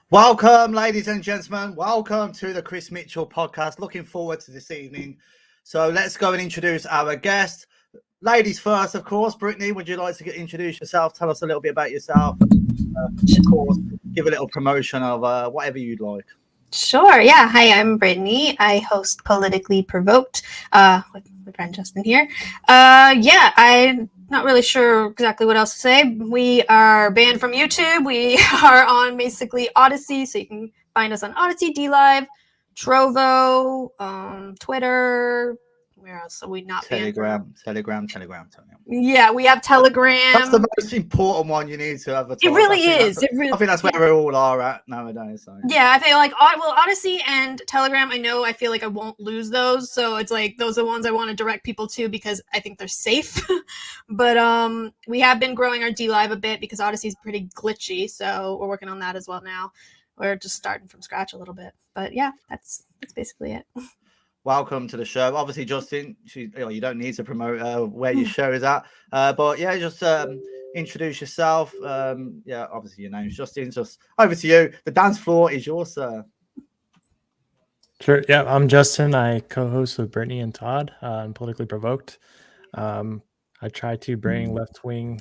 Welcome, ladies and gentlemen. Welcome to the Chris Mitchell podcast. Looking forward to this evening. So let's go and introduce our guest. Ladies first, of course. Brittany, would you like to introduce yourself? Tell us a little bit about yourself. Of course, give a little promotion of whatever you'd like. Sure. Yeah. Hi, I'm Brittany. I host Politically Provoked with my friend Justin here. I'm not really sure exactly what else to say. We are banned from YouTube. We are on basically Odyssey, so you can find us on Odyssey, DLive, Trovo, Twitter. Where else are we not Telegram. Yeah, we have Telegram. That's the most important one you need to advertise. It really is. I think that's where we all are at nowadays. So. Yeah, I feel like Odyssey and Telegram. I feel like I won't lose those, so it's like those are the ones I want to direct people to because I think they're safe. But we have been growing our DLive a bit because Odyssey's pretty glitchy, so we're working on that as well now. We're just starting from scratch a little bit, but yeah, that's basically it. Welcome to the show. Obviously, Justin, you don't need to promote where your show is at. But yeah, just introduce yourself. Obviously, your name's Justin. Just over to you. The dance floor is yours, sir. Sure. Yeah, I'm Justin. I co-host with Brittany and Todd on Politically Provoked. I try to bring left-wing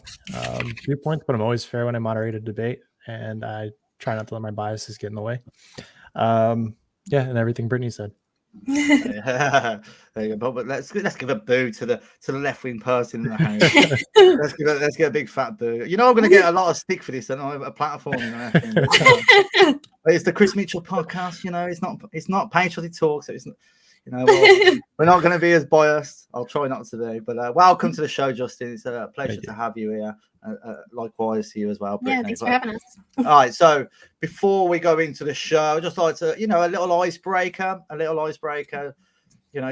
viewpoints, but I'm always fair when I moderate a debate, and I try not to let my biases get in the way. And everything Brittany said. There you go. But let's give a boo to the left wing person in the house. let's get a big fat boo. You know I'm going to get a lot of stick for this, and I have a platform. It's the Chris Mitchell podcast. You know, it's not patriotic talk, so it's not. You know, we're not going to be as biased. I'll try not to be. But welcome to the show, Justin. It's a pleasure to have you here. Likewise to you as well, Brittany. Yeah, thanks for having us. All right, so before we go into the show, I'd just like to, a little icebreaker.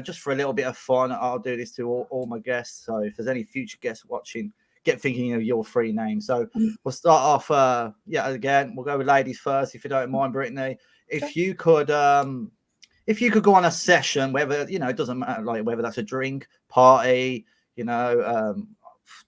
Just for a little bit of fun. I'll do this to all my guests. So if there's any future guests watching, get thinking of your three names. So we'll start off. Again, we'll go with ladies first, if you don't mind, Brittany. If you could go on a session, whether it doesn't matter, like whether that's a drink, party,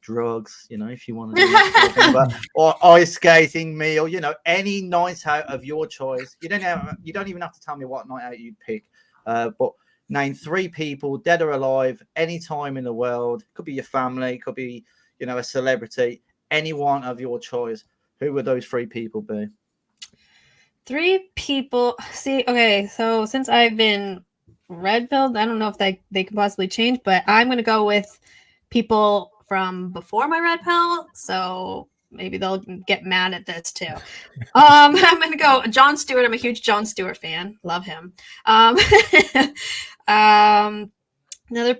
drugs, if you want to do that, or ice skating, meal, any night out of your choice. You don't even have to tell me what night out you'd pick, but name three people, dead or alive, any time in the world. Could be your family, could be a celebrity, anyone of your choice. Who would those three people be? Three people. See, okay, so since I've been red-pilled, I don't know if they could possibly change, but I'm going to go with people from before my red pill, so maybe they'll get mad at this too. I'm going to go Jon Stewart. I'm a huge Jon Stewart fan. Love him. Another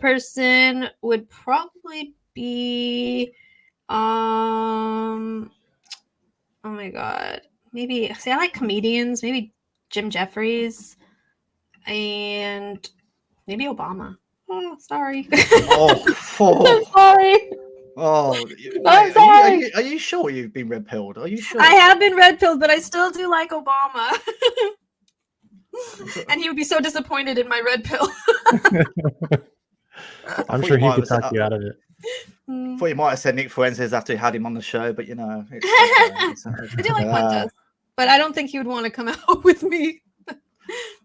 person would probably be oh my god. Maybe, I like comedians, maybe Jim Jeffries, and maybe Obama. Oh, sorry. I'm sorry. Oh, I'm sorry. Are you sure you've been red-pilled? Are you sure? I have been red-pilled, but I still do like Obama. And he would be so disappointed in my red pill. I'm sure he could talk you out of it. I thought you might have said Nick Fuentes after you had him on the show, but I do like Fuentes, but I don't think he would want to come out with me.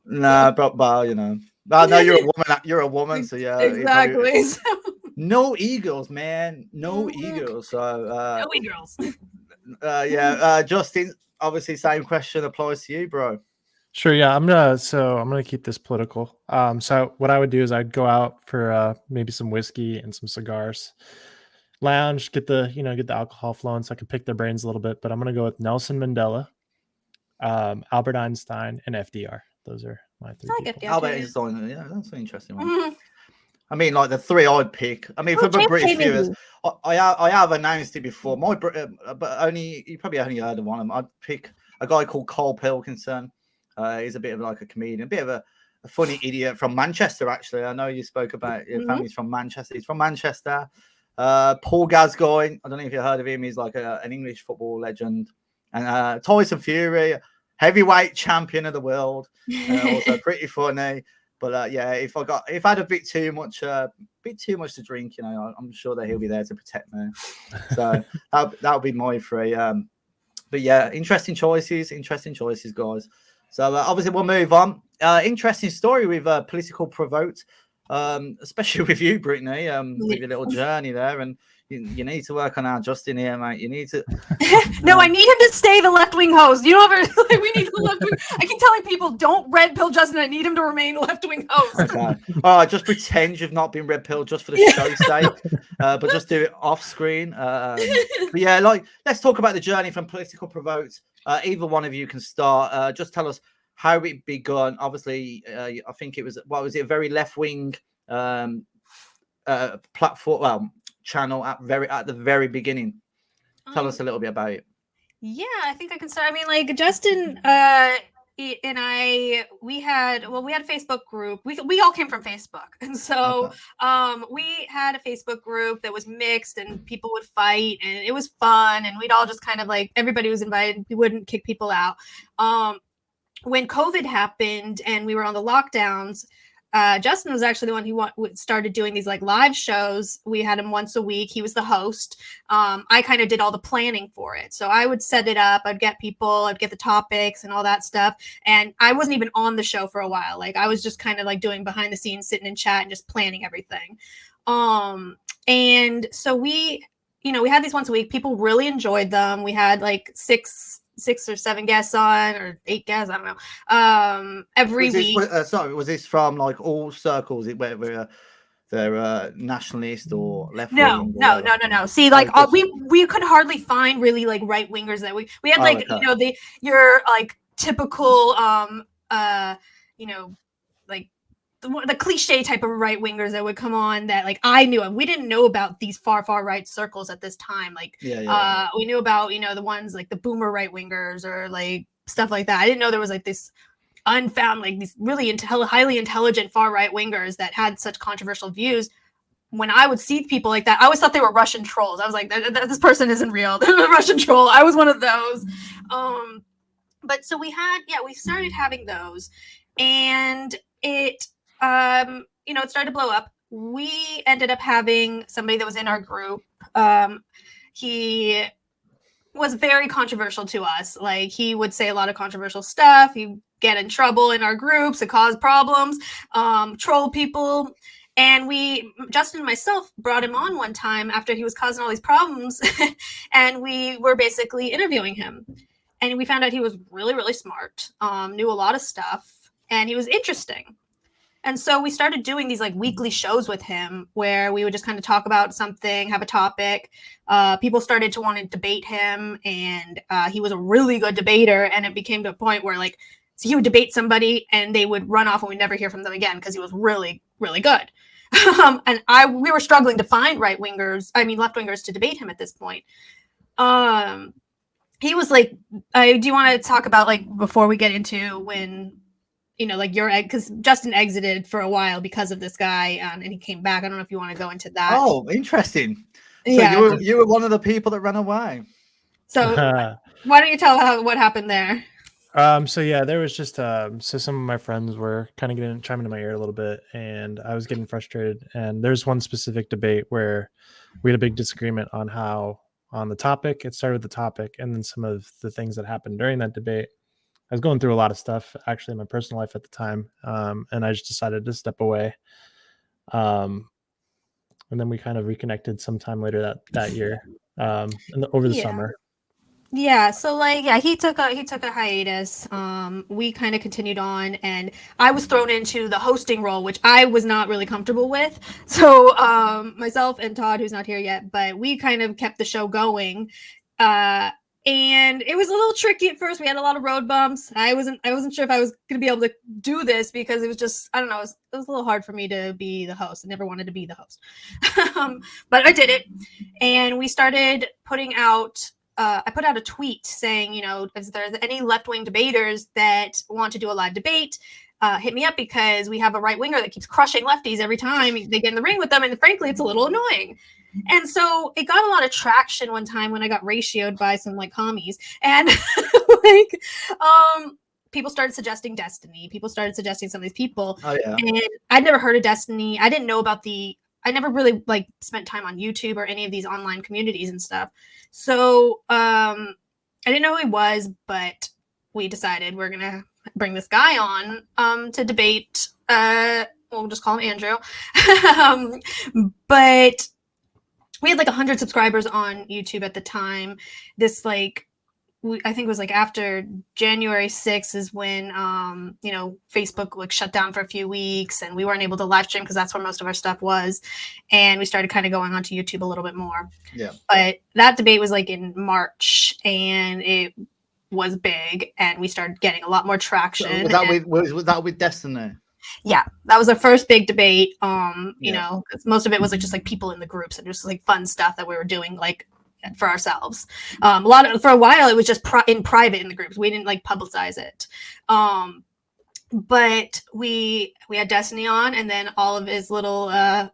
Nah, but no, you're a woman. You're a woman, so yeah. Exactly. No egos, man. No egos. So no egos. Justin. Obviously, same question applies to you, bro. Sure. Yeah, I'm gonna keep this political. So what I would do is I'd go out for maybe some whiskey and some cigars, lounge, get the alcohol flowing, so I can pick their brains a little bit. But I'm gonna go with Nelson Mandela, Albert Einstein, and FDR. Those are my three. I like people. Albert Einstein. Yeah, that's an interesting one. Mm-hmm. I mean, like the three I'd pick. I mean, for the British viewers, I have announced it before. But you probably only heard of one of them. I'd pick a guy called Cole Pilkington. He's a bit of like a comedian, a bit of a funny idiot from Manchester, actually. I know you spoke about your family's from Manchester. He's from Manchester. Paul Gascoigne, I don't know if you heard of him. He's like an English football legend. And Tyson Fury, heavyweight champion of the world. Also pretty funny. But if I had a bit too much to drink, I'm sure that he'll be there to protect me. So that would be my three. But yeah, interesting choices, guys. So obviously we'll move on. Interesting story with Political Provoked, especially with you, Brittany, with your little journey there. And you need to work on our Justin here, mate. You need to. No, I need him to stay the left-wing host. You know, we need the left-wing. I keep telling people, don't red pill Justin. I need him to remain left-wing host. Okay. All right, just pretend you've not been red pilled just for the show's sake, but just do it off screen. But yeah, like let's talk about the journey from Political Provoked. Either one of you can start. Just tell us how it begun. Obviously, I think it was a very left-wing platform, channel at the very beginning. Tell us a little bit about it. Yeah, I think I can start. I mean, like Justin and I, we had a Facebook group. We all came from Facebook, and so we had a Facebook group that was mixed, and people would fight, and it was fun, and we'd all just kind of like everybody was invited. We wouldn't kick people out. When COVID happened and we were on the lockdowns, Justin was actually the one who started doing these like live shows. We had him once a week. He was the host. I kind of did all the planning for it. So I would set it up. I'd get people, I'd get the topics and all that stuff. And I wasn't even on the show for a while. Like I was just kind of like doing behind the scenes, sitting in chat and just planning everything. And so we had these once a week. People really enjoyed them. We had like six or seven guests on, or 8 guests, I don't know. Every week. Was this from like all circles? Where they're nationalist or left wing? No. See, like we could hardly find really like right wingers that we had like your like typical like the cliche type of right wingers that would come on that like I knew of. We didn't know about these far right circles at this time. Like we knew about the ones like the boomer right wingers or like stuff like that. I didn't know there was like this unfound like these really highly intelligent far right wingers that had such controversial views. When I would see people like that, I always thought they were Russian trolls. I was like, this person isn't real. They're a Russian troll. I was one of those. But so we started having those, and it started to blow up. We ended up having somebody that was in our group. He was very controversial to us. Like he would say a lot of controversial stuff. He'd get in trouble in our groups. It caused problems, troll people. And Justin and myself brought him on one time after he was causing all these problems. And we were basically interviewing him. And we found out he was really, really smart, knew a lot of stuff, and he was interesting. And so we started doing these like weekly shows with him where we would just kind of talk about something, have a topic. People started to want to debate him, and he was a really good debater. And it became to a point where like, so he would debate somebody and they would run off and we'd never hear from them again because he was really, really good. And we were struggling to find left wingers to debate him at this point. He was like, do you want to talk about like before we get into when like because Justin exited for a while because of this guy, and he came back. I don't know if you want to go into that. Oh, interesting. So you were one of the people that ran away. So why don't you tell what happened there? So yeah, there was just so some of my friends were kind of chiming in my ear a little bit, and I was getting frustrated. And there's one specific debate where we had a big disagreement on the topic. It started with the topic, and then some of the things that happened during that debate. I was going through a lot of stuff actually in my personal life at the time. And I just decided to step away. And then we kind of reconnected sometime later that year, over the summer. Yeah. So he took a hiatus. We kind of continued on, and I was thrown into the hosting role, which I was not really comfortable with. So myself and Todd, who's not here yet, but we kind of kept the show going. And it was a little tricky at first. We had a lot of road bumps. I wasn't sure if I was going to be able to do this because it was just, I don't know, it was a little hard for me to be the host. I never wanted to be the host. But I did it. And we started putting out, I put out a tweet saying, if there's any left-wing debaters that want to do a live debate, hit me up because we have a right winger that keeps crushing lefties every time they get in the ring with them. And frankly, it's a little annoying. And so it got a lot of traction one time when I got ratioed by some like commies, and people started suggesting Destiny. People started suggesting some of these people. Oh, yeah. And I'd never heard of Destiny. I didn't know about I never really spent time on YouTube or any of these online communities and stuff. So I didn't know who he was, but we decided we're gonna bring this guy on to debate. We'll just call him Andrew. But we had like 100 subscribers on YouTube at the time. This like I think it was like after January 6th is when Facebook like shut down for a few weeks and we weren't able to live stream because that's where most of our stuff was, and we started kind of going onto YouTube a little bit more. Yeah. But that debate was like in March and it was big and we started getting a lot more traction. Was that with Destiny? Yeah, that was our first big debate. You know, 'cause most of it was like just like people in the groups and just like fun stuff that we were doing like for ourselves. For a while it was just in private in the groups. We didn't like publicize it. But we had Destiny on, and then all of his little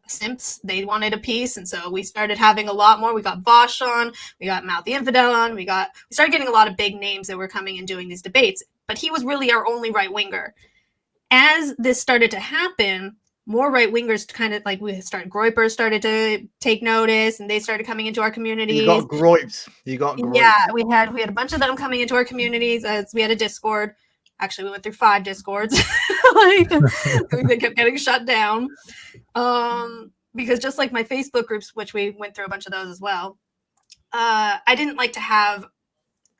simps, they wanted a piece, and so we started having a lot more. We got Vosh on, we got Mouth the Infidel on, we started getting a lot of big names that were coming and doing these debates. But he was really our only right winger. As this started to happen, more right wingers kind of like Groyper started to take notice, and they started coming into our communities. You got Groips. Yeah, we had a bunch of them coming into our communities. We had a Discord. Actually, we went through 5 Discords. They kept getting shut down because just like my Facebook groups, which we went through a bunch of those as well, I didn't like to have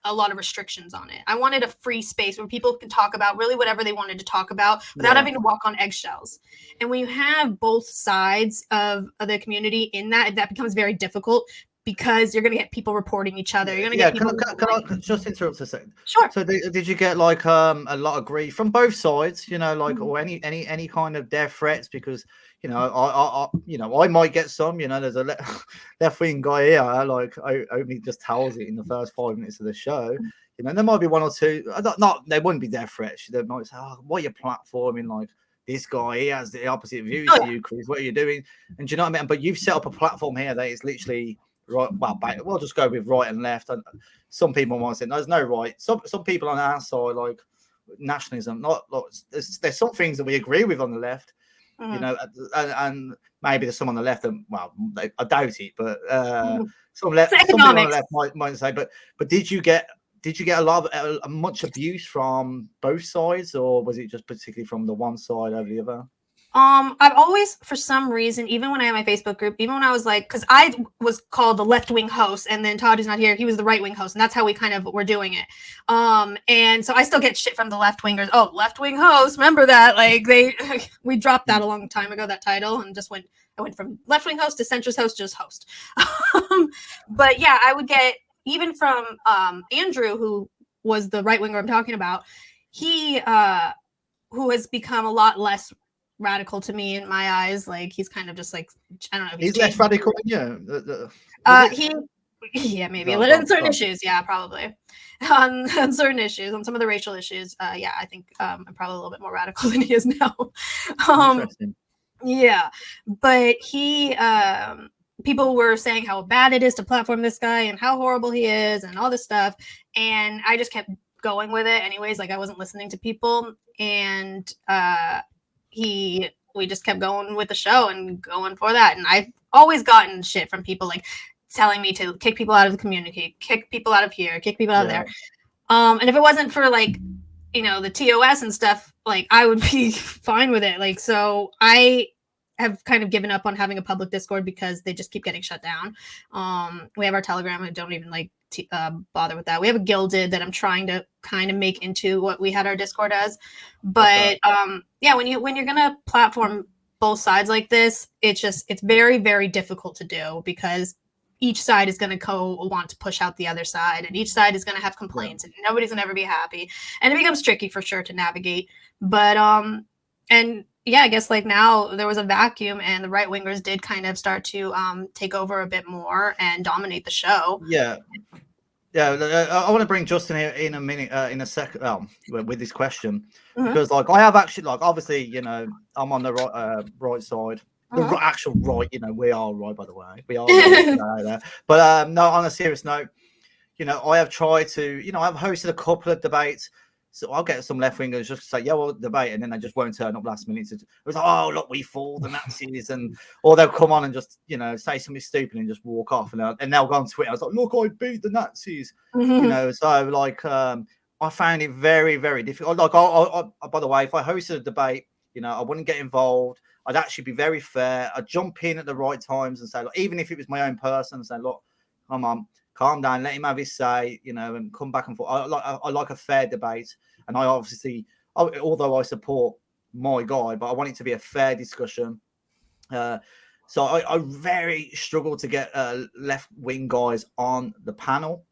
a lot of restrictions on it. I wanted a free space where people could talk about really whatever they wanted to talk about without having to walk on eggshells. And when you have both sides of the community in that becomes very difficult because you're going to get people reporting each other. You're going to get people. Can I just interrupt a second? Sure. So did you get like a lot of grief from both sides? You know, like or any kind of death threats? Because I might get some. You know, there's a left wing guy here, like only just tells it in the first 5 minutes of the show. You know, there might be 1 or 2. Not they wouldn't be death threats. They might say, "Oh, what are you platforming? Like this guy, he has the opposite views to you, Chris. What are you doing?" And do you know what I mean? But you've set up a platform here that is literally right. Well, we'll just go with right and left. And some people might say there's no right. Some people on our side like nationalism. Not like, there's some things that we agree with on the left. You know, and maybe there's some on the left, and well, I doubt it, but some people on the left might say. But did you get a lot of much abuse from both sides, or was it just particularly from the one side over the other? I've always, for some reason, even when I had my Facebook group, even when I was like, because I was called the left-wing host, and then Todd, who's not here, he was the right-wing host, and that's how we kind of were doing it. And so I still get shit from the left-wingers. Oh, left-wing host, remember that? Like we dropped that a long time ago, that title, and I went from left-wing host to centrist host, just host. But yeah, I would get even from Andrew, who was the right-winger I'm talking about. He who has become a lot less radical to me in my eyes. Like he's kind of just like, I don't know. He's less radical than you. Maybe on certain issues. Yeah, probably on certain issues, on some of the racial issues. Yeah, I think I'm probably a little bit more radical than he is now. Yeah, but he people were saying how bad it is to platform this guy and how horrible he is and all this stuff, and I just kept going with it anyways. Like I wasn't listening to people, and we just kept going with the show and going for that. And I've always gotten shit from people like telling me to kick people out of the community, kick people out of here, kick people out of there. And if it wasn't for like, the TOS and stuff, like I would be fine with it. Like, so I have kind of given up on having a public Discord because they just keep getting shut down. We have our Telegram. I don't even like bother with that. We have a Gilded that I'm trying to kind of make into what we had our Discord as. But yeah, when you're gonna platform both sides like this, it's very, very difficult to do because each side is going to want to push out the other side, and each side is going to have complaints, and nobody's going to ever be happy, and it becomes tricky for sure to navigate. But and yeah, I guess like now there was a vacuum, and the right wingers did kind of start to take over a bit more and dominate the show. Yeah. I want to bring Justin here in a minute, in a second, with this question, because like I have actually, like obviously, I'm on the right side, the actual right. We are right, by the way, we are right there. But no, on a serious note, I have tried to, I've hosted a couple of debates. So I'll get some left wingers just say, yeah, well, debate, and then they just won't turn up last minute. It was like, oh, look, we fall the Nazis, or they'll come on and just, you know, say something stupid and just walk off, and they'll go on Twitter. I was like, look, I beat the Nazis, you know. So like, I found it very, very difficult. Like, by the way, if I hosted a debate, you know, I wouldn't get involved. I'd actually be very fair. I'd jump in at the right times and say, look, even if it was my own person, say, look, come on, calm down, let him have his say, you know, and come back and forth. I like a fair debate. And I obviously, although I support my guy, but I want it to be a fair discussion. So I very struggle to get left-wing guys on the panel,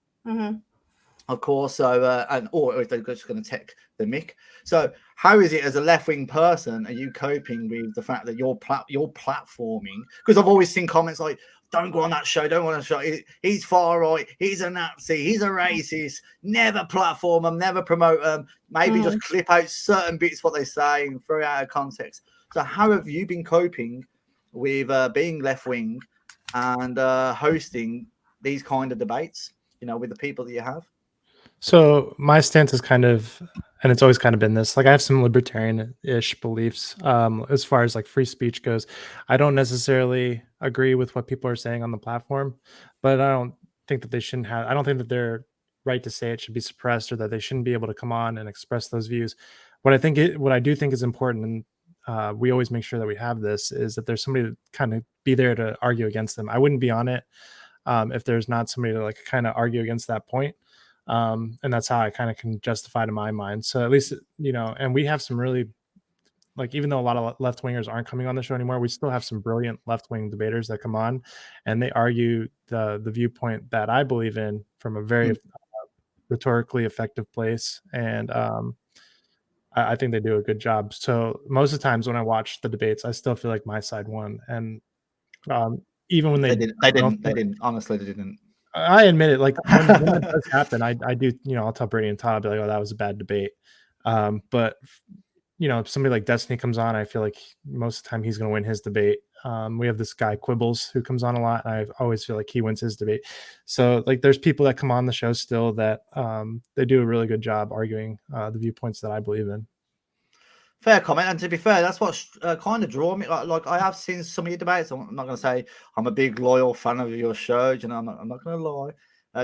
of course. So, or if they're just going to take the mic. So how is it as a left-wing person, are you coping with the fact that you're platforming? Because I've always seen comments like, don't go on that show, don't go on that show. He's far right, he's a Nazi, he's a racist. Never platform them, never promote them. Maybe just clip out certain bits what they say and throw it out of context. So how have you been coping with being left-wing and hosting these kind of debates, you know, with the people that you have? So my stance is kind of, and it's always kind of been this, like I have some libertarian-ish beliefs as far as like free speech goes. I don't necessarily agree with what people are saying on the platform, but I don't think that they shouldn't have, I don't think that their right to say it should be suppressed, or that they shouldn't be able to come on and express those views. What I do think is important, and we always make sure that we have this, is that there's somebody to kind of be there to argue against them. I wouldn't be on it if there's not somebody to like kind of argue against that point. And that's how I kind of can justify to my mind. So at least, you know, and we have some really, like, even though a lot of left wingers aren't coming on the show anymore, we still have some brilliant left wing debaters that come on and they argue the viewpoint that I believe in from a very rhetorically effective place. And I think they do a good job. So most of the times when I watch the debates, I still feel like my side won. And even when they didn't, honestly, they didn't. I admit it. Like when that does happen, I do, you know, I'll tell Brittany and Todd, I'll be like, oh, that was a bad debate. But you know, if somebody like Destiny comes on, I feel like most of the time he's going to win his debate. We have this guy Quibbles who comes on a lot, and I always feel like he wins his debate. So like, there's people that come on the show still that they do a really good job arguing the viewpoints that I believe in. Fair comment, and to be fair, that's what kind of draw me. Like I have seen some of your debates. I'm not going to say I'm a big loyal fan of your show. You know, I'm not going to lie.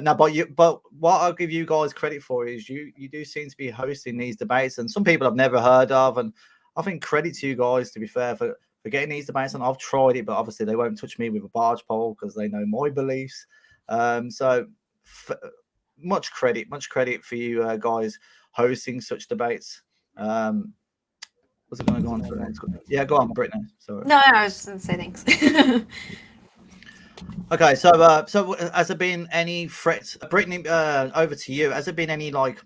No, but what I'll give you guys credit for is you do seem to be hosting these debates, and some people I've never heard of, and I think credit to you guys, to be fair, for getting these debates. And I've tried it, but obviously they won't touch me with a barge pole because they know my beliefs. So much credit for you guys hosting such debates. Was it going to go on to the next one? Yeah, go on, Brittany. Sorry. No, I was just going to say thanks. Okay, so has there been any threats, Brittany? Over to you. Has there been any, like,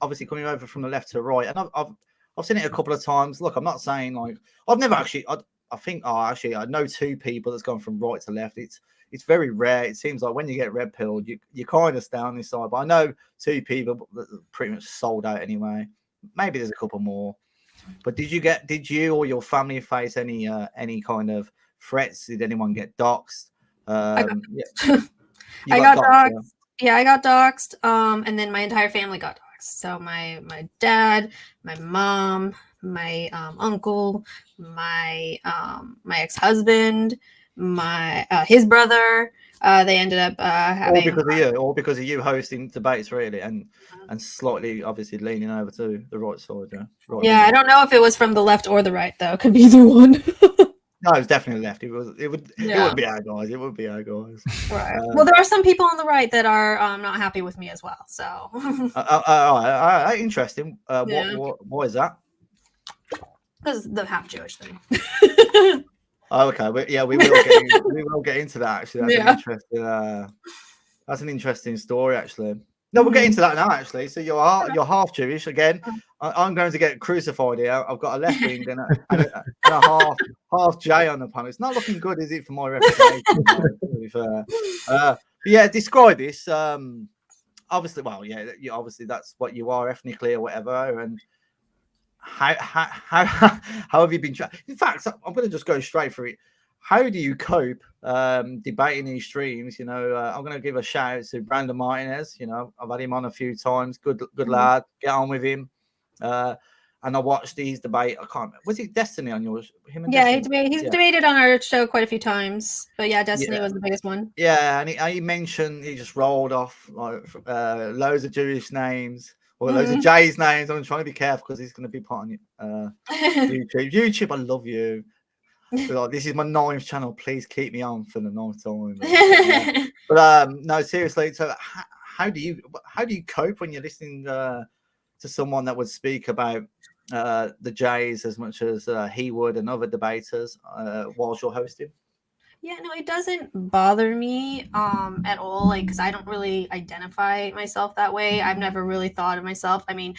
obviously coming over from the left to the right? And I've seen it a couple of times. Look, I'm not saying like I've never actually. I think I know two people that's gone from right to left. It's very rare. It seems like when you get red pilled, you kind of stay on this side. But I know two people that pretty much sold out anyway. Maybe there's a couple more. But did you or your family face any kind of threats? Did anyone get doxxed? I got doxxed. Yeah, I got doxxed. And then my entire family got doxxed. So my dad, my mom, my uncle, my ex-husband, my his brother. They ended up having all because of you hosting debates, really, and slightly obviously leaning over to the right side. Yeah, I don't know if it was from the left or the right though. It could be either one. No, it was definitely left. It would be our guys. It would be our guys. Right. Well, there are some people on the right that are not happy with me as well. So. All right. Interesting. Why is that? Because the half Jewish thing. Oh, okay. We will get into that. Actually, that's an interesting story. Actually, no, we'll get into that now. Actually, so you're half Jewish again. I'm going to get crucified here. I've got a left wing and a half J on the panel. It's not looking good, is it, for my reputation? Yeah, describe this. Obviously, obviously that's what you are ethnically or whatever, and. How have you been? In fact, I'm going to just go straight for it. How do you cope debating these streams? You know, I'm going to give a shout out to Brandon Martinez. You know, I've had him on a few times. Good lad. Get on with him. And I watched his debate. I can't. Was it Destiny on yours? Him and Yeah, Destiny? he's debated on our show quite a few times, but yeah, Destiny Yeah. was the biggest one. Yeah, and he mentioned he just rolled off like loads of Jewish names or loads of J's names. I'm trying to be careful because he's going to be put on YouTube. YouTube, I love you. Like, this is my 9th channel. Please keep me on for the 9th time. But no, seriously. So how do you cope when you're listening to someone that would speak about the Jays as much as he would and other debaters whilst you're hosting? Yeah, no, it doesn't bother me at all, like, because I don't really identify myself that way. I've never really thought of myself. I mean,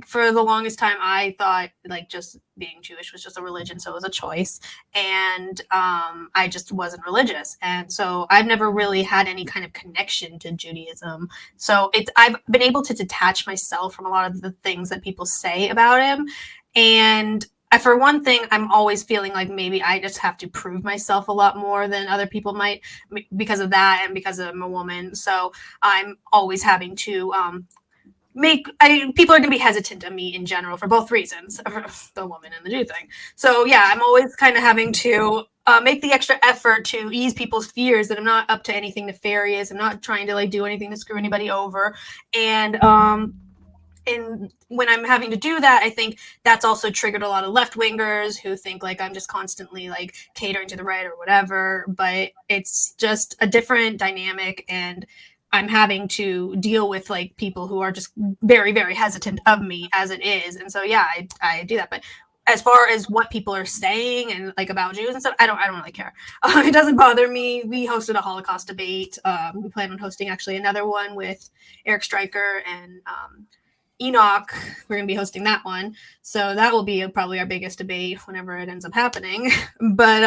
for the longest time I thought like just being Jewish was just a religion, so it was a choice, and I just wasn't religious, and so I've never really had any kind of connection to Judaism. So I've been able to detach myself from a lot of the things that people say about him, and for one thing, I'm always feeling like maybe I just have to prove myself a lot more than other people might because of that and because I'm a woman. So I'm always having to people are going to be hesitant of me in general for both reasons, the woman and the Jew thing. So yeah, I'm always kind of having to make the extra effort to ease people's fears that I'm not up to anything nefarious. I'm not trying to like do anything to screw anybody over. And when I'm having to do that, I think that's also triggered a lot of left-wingers who think like I'm just constantly like catering to the right or whatever. But it's just a different dynamic, and I'm having to deal with like people who are just very, very hesitant of me as it is. And so yeah, I do that. But as far as what people are saying and like about Jews and stuff, I don't really care. It doesn't bother me. We hosted a Holocaust debate. We plan on hosting actually another one with Eric Stryker and Enoch. We're going to be hosting that one, so that will be probably our biggest debate whenever it ends up happening. But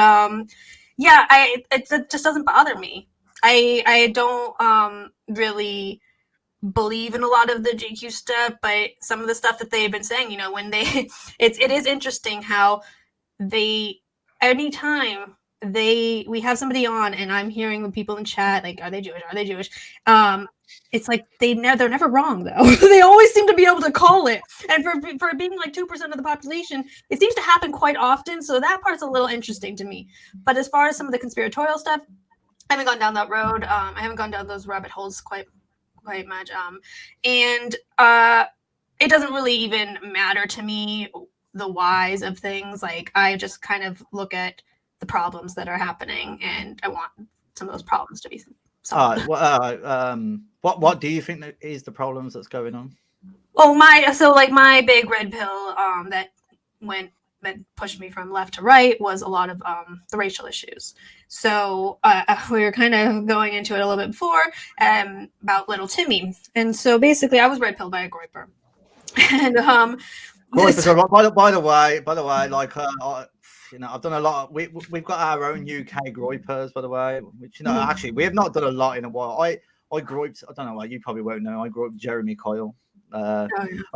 yeah, it just doesn't bother me. I don't really believe in a lot of the GQ stuff, but some of the stuff that they've been saying, you know, when they it is interesting how they anytime we have somebody on and I'm hearing when people in chat like, are they Jewish, it's like they're never wrong though. They always seem to be able to call it, and for being like 2% of the population, it seems to happen quite often, so that part's a little interesting to me. But as far as some of the conspiratorial stuff, I haven't gone down that road. I haven't gone down those rabbit holes quite much, and it doesn't really even matter to me the whys of things. Like I just kind of look at the problems that are happening, and I want some of those problems to be solved. What do you think that is the problems that's going on? Well, my big red pill that pushed me from left to right was a lot of the racial issues. So we were kind of going into it a little bit before about little Timmy, and so basically I was red pilled by a groiper. And by the way, like you know, I've done a lot. We've got our own UK groipers, by the way, which actually we have not done a lot in a while. I groiped. I don't know why you probably won't know. I grew up Jeremy Coyle. And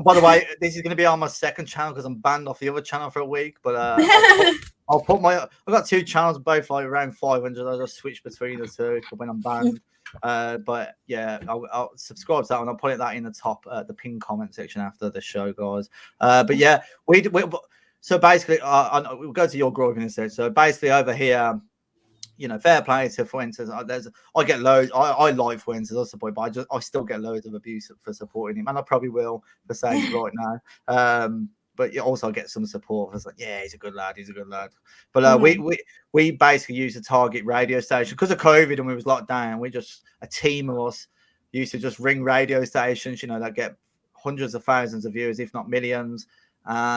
by the way, this is going to be on my second channel because I'm banned off the other channel for a week. But I've got 2 channels, both like around 500. I'll just switch between the two when I'm banned. But yeah, I'll subscribe to that one. I'll put that in the top, the pinned comment section after the show, guys. But yeah, so basically, we'll go to your group instead. So basically, over here, you know, fair play to Fuentes. I get loads. I like Fuentes, I support, but I still get loads of abuse for supporting him, and I probably will for saying it right now. But you also get some support. It's like, yeah, he's a good lad. But we basically use a target radio station because of COVID and we was locked down. We just a team of us used to just ring radio stations, you know, that get hundreds of thousands of viewers, if not millions.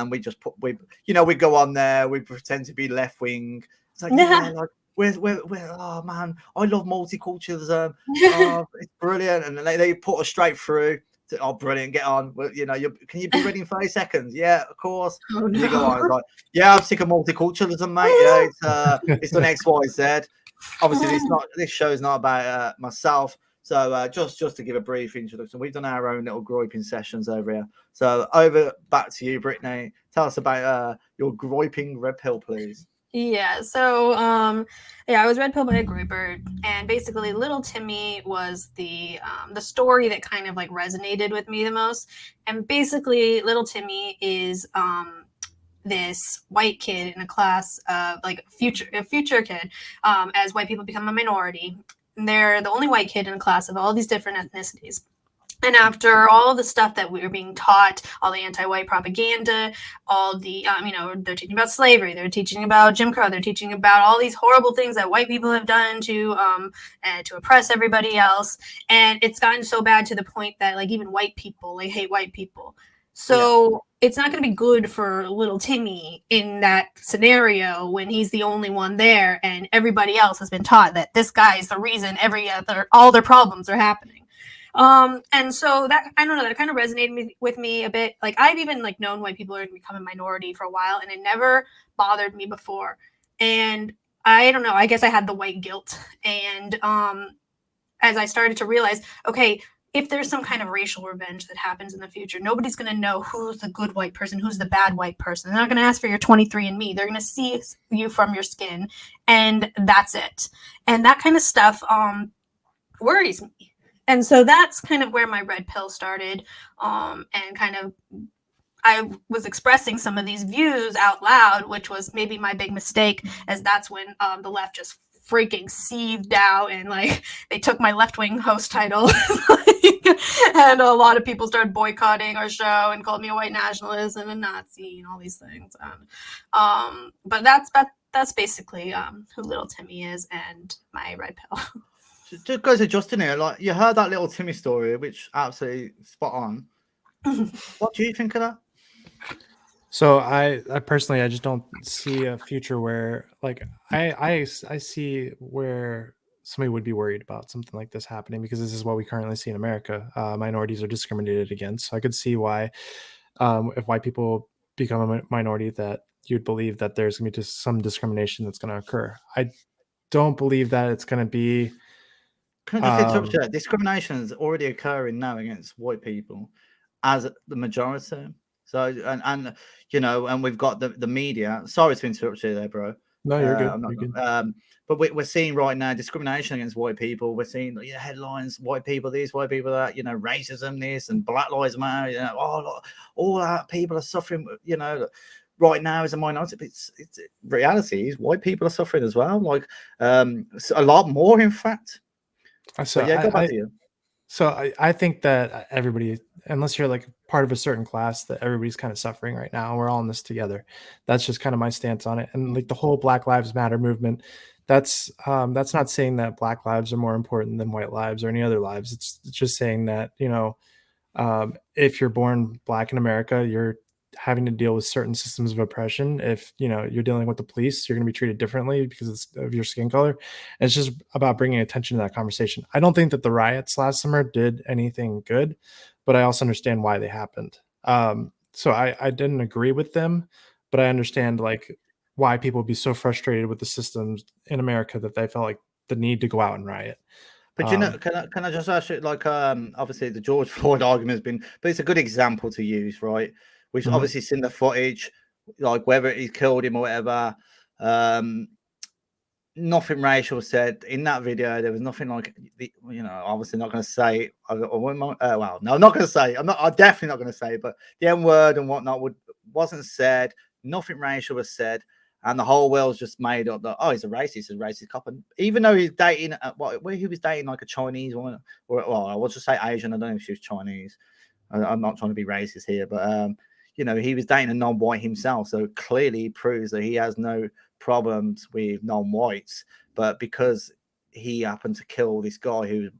We just we go on there. We pretend to be left wing. It's like, yeah, like. We're oh man, I love multiculturalism. Oh, it's brilliant, and they put us straight through. Oh, brilliant, get on. Well, you know, can you be ready in 30 seconds? Yeah, of course. Oh, no. You go on. It's like, yeah, I'm sick of multiculturalism, mate. Yeah, it's done X, Y, Z. Obviously, this show is not about myself. So just to give a brief introduction, we've done our own little groiping sessions over here. So back to you, Brittany. Tell us about your groiping red pill, please. Yeah, so I was read pilled by a Grooper, and basically Little Timmy was the story that kind of like resonated with me the most. And basically Little Timmy is this white kid in a class of like a future kid, as white people become a minority. And they're the only white kid in a class of all these different ethnicities. And after all the stuff that we were being taught, all the anti-white propaganda, all the, they're teaching about slavery, they're teaching about Jim Crow, they're teaching about all these horrible things that white people have done to oppress everybody else. And it's gotten so bad to the point that like even white people, like hate white people. So it's not going to be good for little Timmy in that scenario when he's the only one there and everybody else has been taught that this guy is the reason all their problems are happening. And so that, I don't know, that kind of resonated with me a bit. Like I've even like known white people are become a minority for a while, and it never bothered me before. And I don't know, I guess I had the white guilt. And as I started to realize, okay, if there's some kind of racial revenge that happens in the future, nobody's going to know who's the good white person, who's the bad white person. They're not going to ask for your 23andMe. They're going to see you from your skin, and that's it. And that kind of stuff worries me. And so that's kind of where my red pill started. And kind of I was expressing some of these views out loud, which was maybe my big mistake, as that's when the left just freaking seethed out and like they took my left-wing host title. And a lot of people started boycotting our show and called me a white nationalist and a Nazi and all these things. But that's basically who little Timmy is and my red pill. Just goes to Justin here. Like you heard that little Timmy story, which absolutely spot on. What do you think of that? So I personally, I just don't see a future where like I see where somebody would be worried about something like this happening, because this is what we currently see in America. Minorities are discriminated against. So I could see why, if white people become a minority, that you'd believe that there's going to be just some discrimination that's going to occur. I don't believe that it's going to be. Can I just interrupt you? Discrimination is already occurring now against white people as the majority. So and and we've got the media. Sorry to interrupt you there, bro. No, you're good. You're good. But we're seeing right now discrimination against white people. We're seeing headlines: white people this, white people that. Racism this, and Black Lives Matter. All that people are suffering. Right now as a minority. It's reality is white people are suffering as well. Like a lot more, in fact. So go back to you. So I think that everybody, unless you're like part of a certain class, that everybody's kind of suffering right now, and we're all in this together. That's just kind of my stance on it. And like the whole Black Lives Matter movement, that's not saying that Black lives are more important than white lives or any other lives. It's just saying that if you're born Black in America, you're having to deal with certain systems of oppression. If you're dealing with the police, you're going to be treated differently because of your skin color. And it's just about bringing attention to that conversation. I don't think that the riots last summer did anything good, but I also understand why they happened. So I didn't agree with them, but I understand like why people would be so frustrated with the systems in America that they felt like the need to go out and riot. But can I just ask you, like, obviously the George Floyd argument has been, but it's a good example to use, right? We've obviously seen the footage, like whether he killed him or whatever. Nothing racial said in that video. There was nothing like, obviously not going to say. Well, no, I'm not going to say. I'm definitely not going to say. But the N word and whatnot wasn't said. Nothing racial was said. And the whole world's just made up that, he's a racist cop. And even though he's dating, he was dating like a Chinese woman, or I will just say Asian. I don't know if she was Chinese. I'm not trying to be racist here, but he was dating a non-white himself, so clearly proves that he has no problems with non-whites. But because he happened to kill this guy who's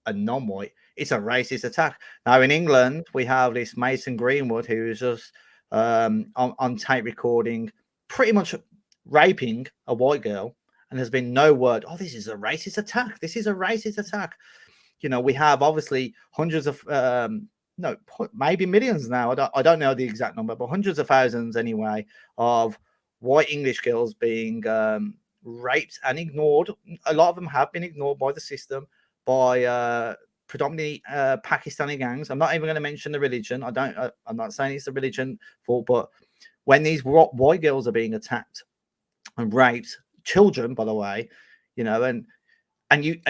a non-white, it's a racist attack. Now in England, we have this Mason Greenwood who is just on tape recording, pretty much raping a white girl, and there's been no word. This is a racist attack. This is a racist attack. We have obviously hundreds of maybe millions now. I don't know the exact number, but hundreds of thousands anyway of white English girls being raped and ignored. A lot of them have been ignored by the system, by predominantly Pakistani gangs. I'm not even going to mention the religion. I'm not saying it's the religion fault, but when these white girls are being attacked, and raped children, by the way, you know, and you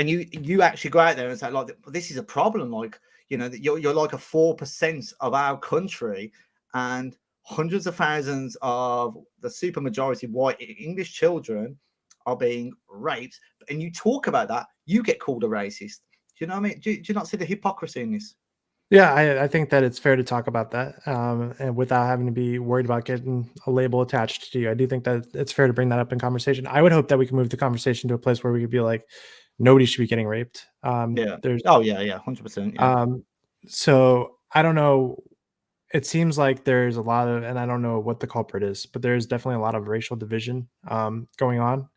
actually go out there and say, like, this is a problem, like, you know, that you're like a 4% of our country, and hundreds of thousands of the super majority white English children are being raped, and you talk about that, you get called a racist. Do you know what I mean? Do you not see the hypocrisy in this? Yeah, I think that it's fair to talk about that, and without having to be worried about getting a label attached to you. I do think that it's fair to bring that up in conversation. I would hope that we can move the conversation to a place where we could be like, nobody should be getting raped. Yeah. There's, Oh yeah, 100%. Yeah. So I don't know. It seems like there's a lot of, and I don't know what the culprit is, but there's definitely a lot of racial division going on.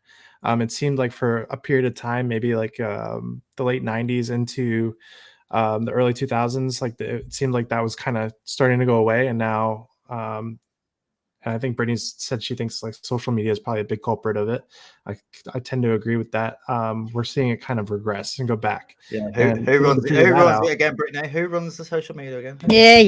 It seemed like for a period of time, maybe like the late '90s into the early 2000s, like it seemed like that was kind of starting to go away, and now and I think Brittany said she thinks like social media is probably a big culprit of it. I tend to agree with that. We're seeing it kind of regress and go back. Yeah. And Who runs it? Who runs out, it again, Brittany? Who runs the social media again? Yeah.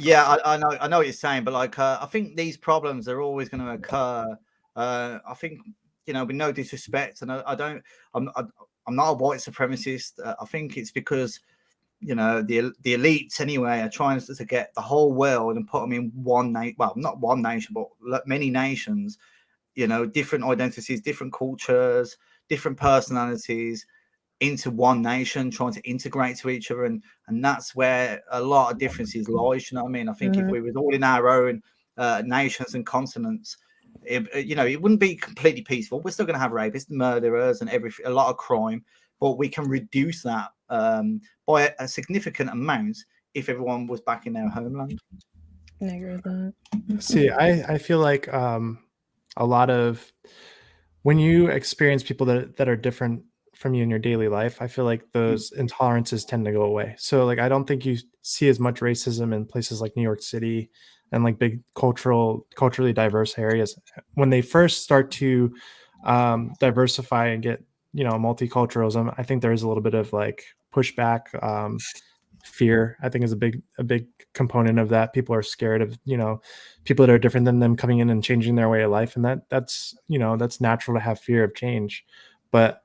Yeah, I know what you're saying, but like, I think these problems are always going to occur. I think, you know, with no disrespect, and I'm not a white supremacist. I think it's because, you know, the elites anyway are trying to get the whole world and put them in one nation. Well, not one nation, but many nations. You know, different identities, different cultures, different personalities into one nation, trying to integrate to each other, and that's where a lot of differences lies. You know what I mean? I think if we was all in our own nations and continents, you know, it wouldn't be completely peaceful. We're still going to have rapists, murderers, and a lot of crime, but we can reduce that by a significant amount if everyone was back in their homeland. I agree with that. See, I feel like a lot of when you experience people that are different from you in your daily life, I feel like those intolerances tend to go away. So like I don't think you see as much racism in places like New York City and like big culturally diverse areas. When they first start to diversify and get, you know, multiculturalism, I think there is a little bit of like pushback. Fear, I think, is a big component of that. People are scared of, you know, people that are different than them coming in and changing their way of life, and that's, you know, that's natural to have fear of change. But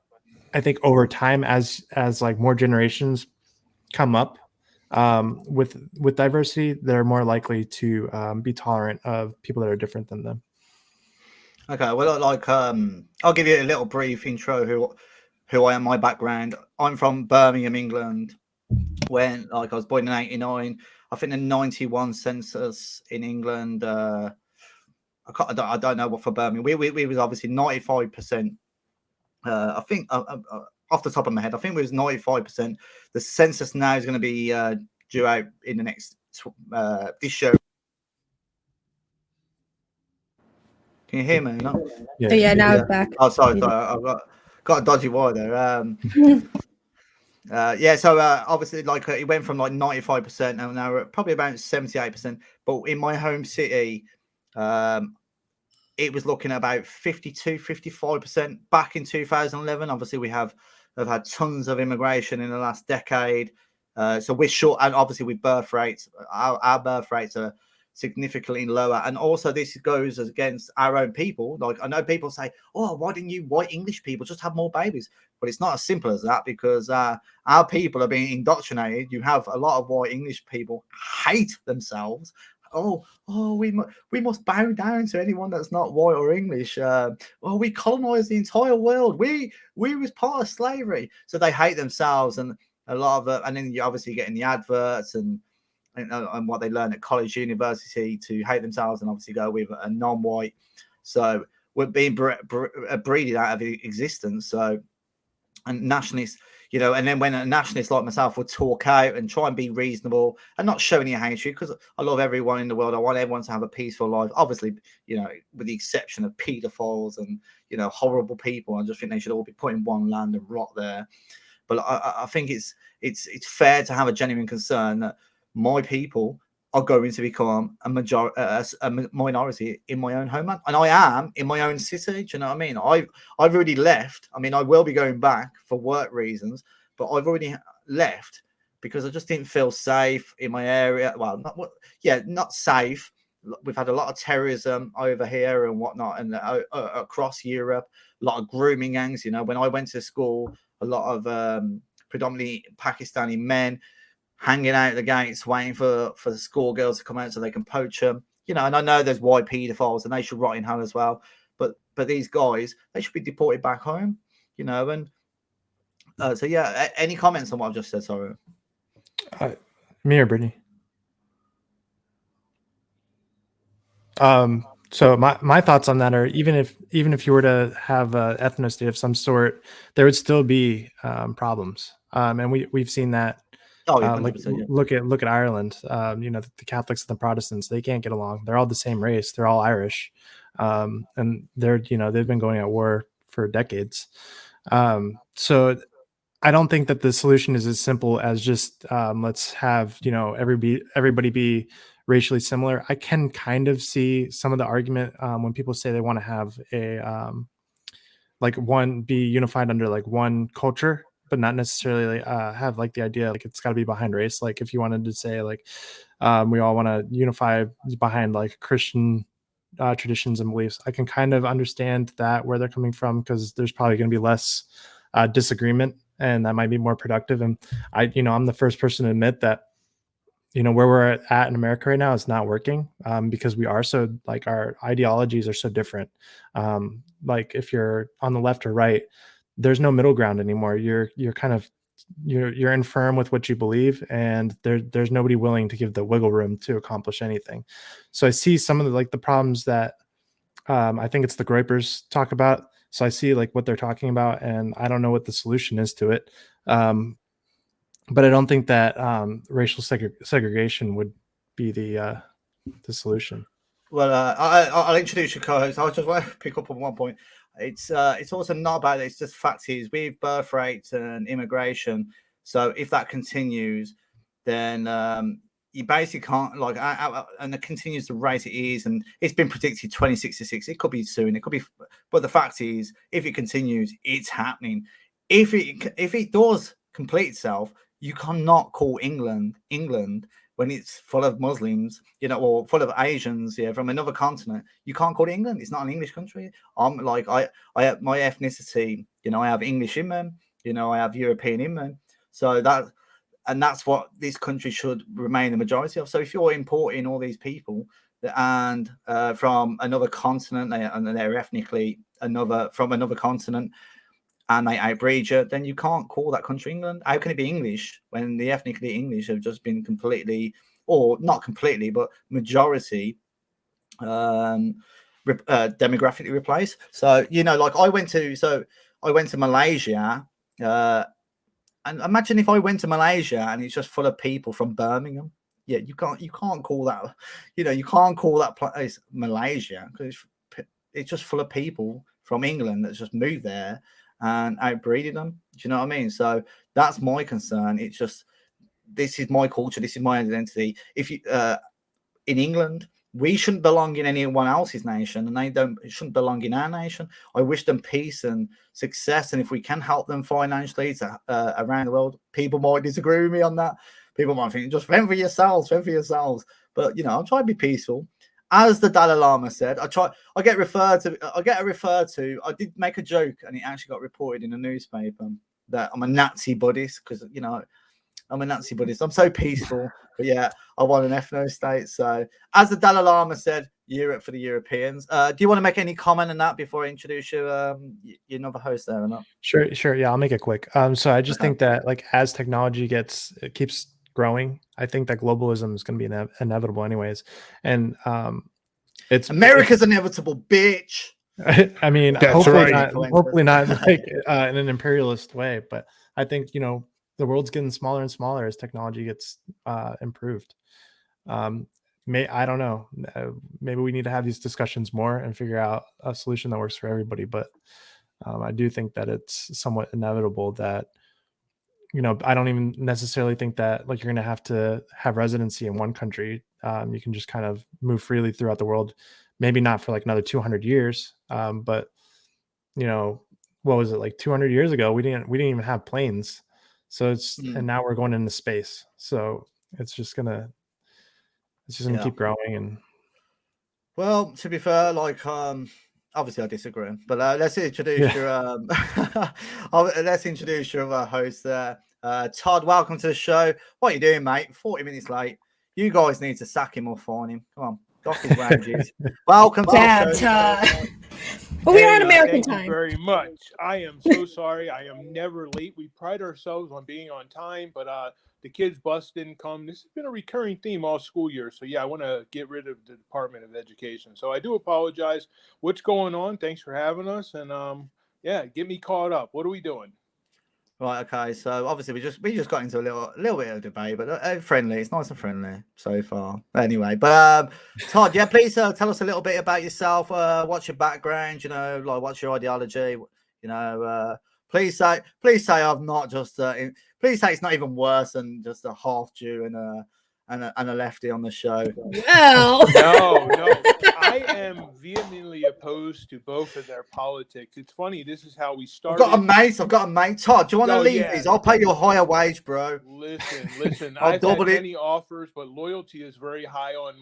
I think over time, as like more generations come up with diversity, they're more likely to be tolerant of people that are different than them. Okay, well, like, I'll give you a little brief intro who I am, my background. I'm from Birmingham, England. When, like, I was born in '89. I think the '91 census in England. I don't know what for Birmingham. We was obviously 95%. I think off the top of my head, I think it was 95%. The census now is going to be due out in the next this show. Can you hear me? No? Yeah, now it's back. Oh, sorry. I've got a dodgy wire there. Yeah, so obviously, like, it went from like 95%, and now we're at probably about 78%. But in my home city, it was looking at about 52-55% back in 2011. Obviously, we have had tons of immigration in the last decade. So we're short, and obviously with birth rates, our birth rates are significantly lower. And also this goes against our own people. Like, I know people say, oh, why didn't you white English people just have more babies? But it's not as simple as that, because our people are being indoctrinated. You have a lot of white English people hate themselves. Oh, we must bow down to anyone that's not white or English. We colonized the entire world. We was part of slavery. So they hate themselves, and a lot of it. And then you obviously get in the adverts and what they learn at college, university, to hate themselves, and obviously go with a non-white. So we're being breeded out of existence. So, and nationalists, you know, and then when a nationalist like myself would talk out and try and be reasonable and not show any hatred, because I love everyone in the world. I want everyone to have a peaceful life. Obviously, you know, with the exception of pedophiles and, you know, horrible people. I just think they should all be put in one land and rot there. But I think it's fair to have a genuine concern that my people are going to become a minority in my own homeland, and I am in my own city. Do you know what I mean? I've already left. I mean, I will be going back for work reasons, but I've already left because I just didn't feel safe in my area. Well, not safe. We've had a lot of terrorism over here and whatnot, and across Europe, a lot of grooming gangs. When I went to school, a lot of predominantly Pakistani men hanging out the gates, waiting for the schoolgirls to come out so they can poach them. And I know there's white paedophiles, and they should rot in hell as well. But these guys, they should be deported back home. And so yeah. Any comments on what I've just said? Sorry. Me or Brittany? So my thoughts on that are even if you were to have an ethno state of some sort, there would still be problems. And we've seen that. Oh, yeah, 100%, like yeah. look at Ireland. The Catholics and the Protestants, they can't get along. They're all the same race. They're all Irish, and they've been going at war for decades. So I don't think that the solution is as simple as just let's have everybody be racially similar. I can kind of see some of the argument when people say they want to have a one be unified under like one culture, but not necessarily have like the idea like it's got to be behind race. Like if you wanted to say like we all want to unify behind like Christian traditions and beliefs, I can kind of understand that where they're coming from, because there's probably going to be less disagreement, and that might be more productive. And I'm the first person to admit that where we're at in America right now is not working, because we are so like our ideologies are so different. Like if you're on the left or right, there's no middle ground anymore. You're infirm with what you believe, and there's nobody willing to give the wiggle room to accomplish anything. So I see some of the problems that I think it's the Groypers talk about. So I see like what they're talking about, and I don't know what the solution is to it. But I don't think that racial segregation would be the solution. Well, I'll introduce your co-host. I just want to pick up on one point. It's also not about it. It's just fact is with birth rates and immigration. So if that continues, then you basically can't and it continues the rate it is, and it's been predicted 2066. It could be soon. It could be, but the fact is, if it continues, it's happening. If it does complete itself, you cannot call England when it's full of Muslims, or full of Asians, from another continent. You can't call it England. It's not an English country. I have my ethnicity, I have English in me, I have European in me. So that's what this country should remain the majority of. So if you're importing all these people and from another continent, and they're ethnically from another continent, and they outbreed you, then you can't call that country England. How can it be English when the ethnically English have just been completely, or not completely, but majority demographically replaced? So I went to Malaysia, and imagine if I went to Malaysia and it's just full of people from Birmingham. Yeah, you can't call that, you can't call that place Malaysia, because it's just full of people from England that's just moved there and outbreeded them. Do you know what I mean? So that's my concern. It's just, this is my culture, this is my identity. If you in England, we shouldn't belong in anyone else's nation, and they shouldn't belong in our nation. I wish them peace and success, and if we can help them financially around the world, people might disagree with me on that. People might think, just fend for yourselves. But I'm trying to be peaceful. As the Dalai Lama said, I get referred to. I did make a joke, and it actually got reported in the newspaper that I'm a Nazi Buddhist, because I'm a Nazi Buddhist. I'm so peaceful, but yeah, I want an ethno state. So, as the Dalai Lama said, Europe for the Europeans. Do you want to make any comment on that before I introduce you, your another host there or not? Sure. Yeah, I'll make it quick. So I just think that as technology keeps growing, I think that globalism is going to be inevitable anyways. And America's inevitable, bitch. I mean, hopefully not like in an imperialist way, but I think the world's getting smaller and smaller as technology gets improved. I don't know. Maybe we need to have these discussions more and figure out a solution that works for everybody. But I do think that it's somewhat inevitable that I don't even necessarily think that like you're going to have residency in one country. You can just kind of move freely throughout the world. Maybe not for like another 200 years, but what was it, like 200 years ago? We didn't even have planes. So and now we're going into space. So it's just gonna keep growing. And well, to be fair, like obviously I disagree, but let's introduce your let's introduce your other host there. Todd, welcome to the show. What are you doing, mate? 40 minutes late. You guys need to sack him or fine him. Come on, dock his wages. Welcome to the show, Todd. But we are on American time. Thank you very much. I am so sorry. I am never late. We pride ourselves on being on time, but the kids' bus didn't come. This has been a recurring theme all school year. So, yeah, I want to get rid of the Department of Education. So I do apologize. What's going on? Thanks for having us. And, yeah, get me caught up. What are we doing? Right, okay. So obviously we just got into a little bit of debate, but friendly. It's nice and friendly so far. Anyway, but Todd, yeah, please tell us a little bit about yourself. What's your background? You know, like what's your ideology? You know, please say I'm not just. Please say it's not even worse than just a half Jew and a lefty on the show. No. No. I am vehemently opposed to both of their politics. It's funny. This is how we started. I've got a mate. Todd, do you want to leave these? I'll pay you a higher wage, bro. Listen. I've had many offers, but loyalty is very high on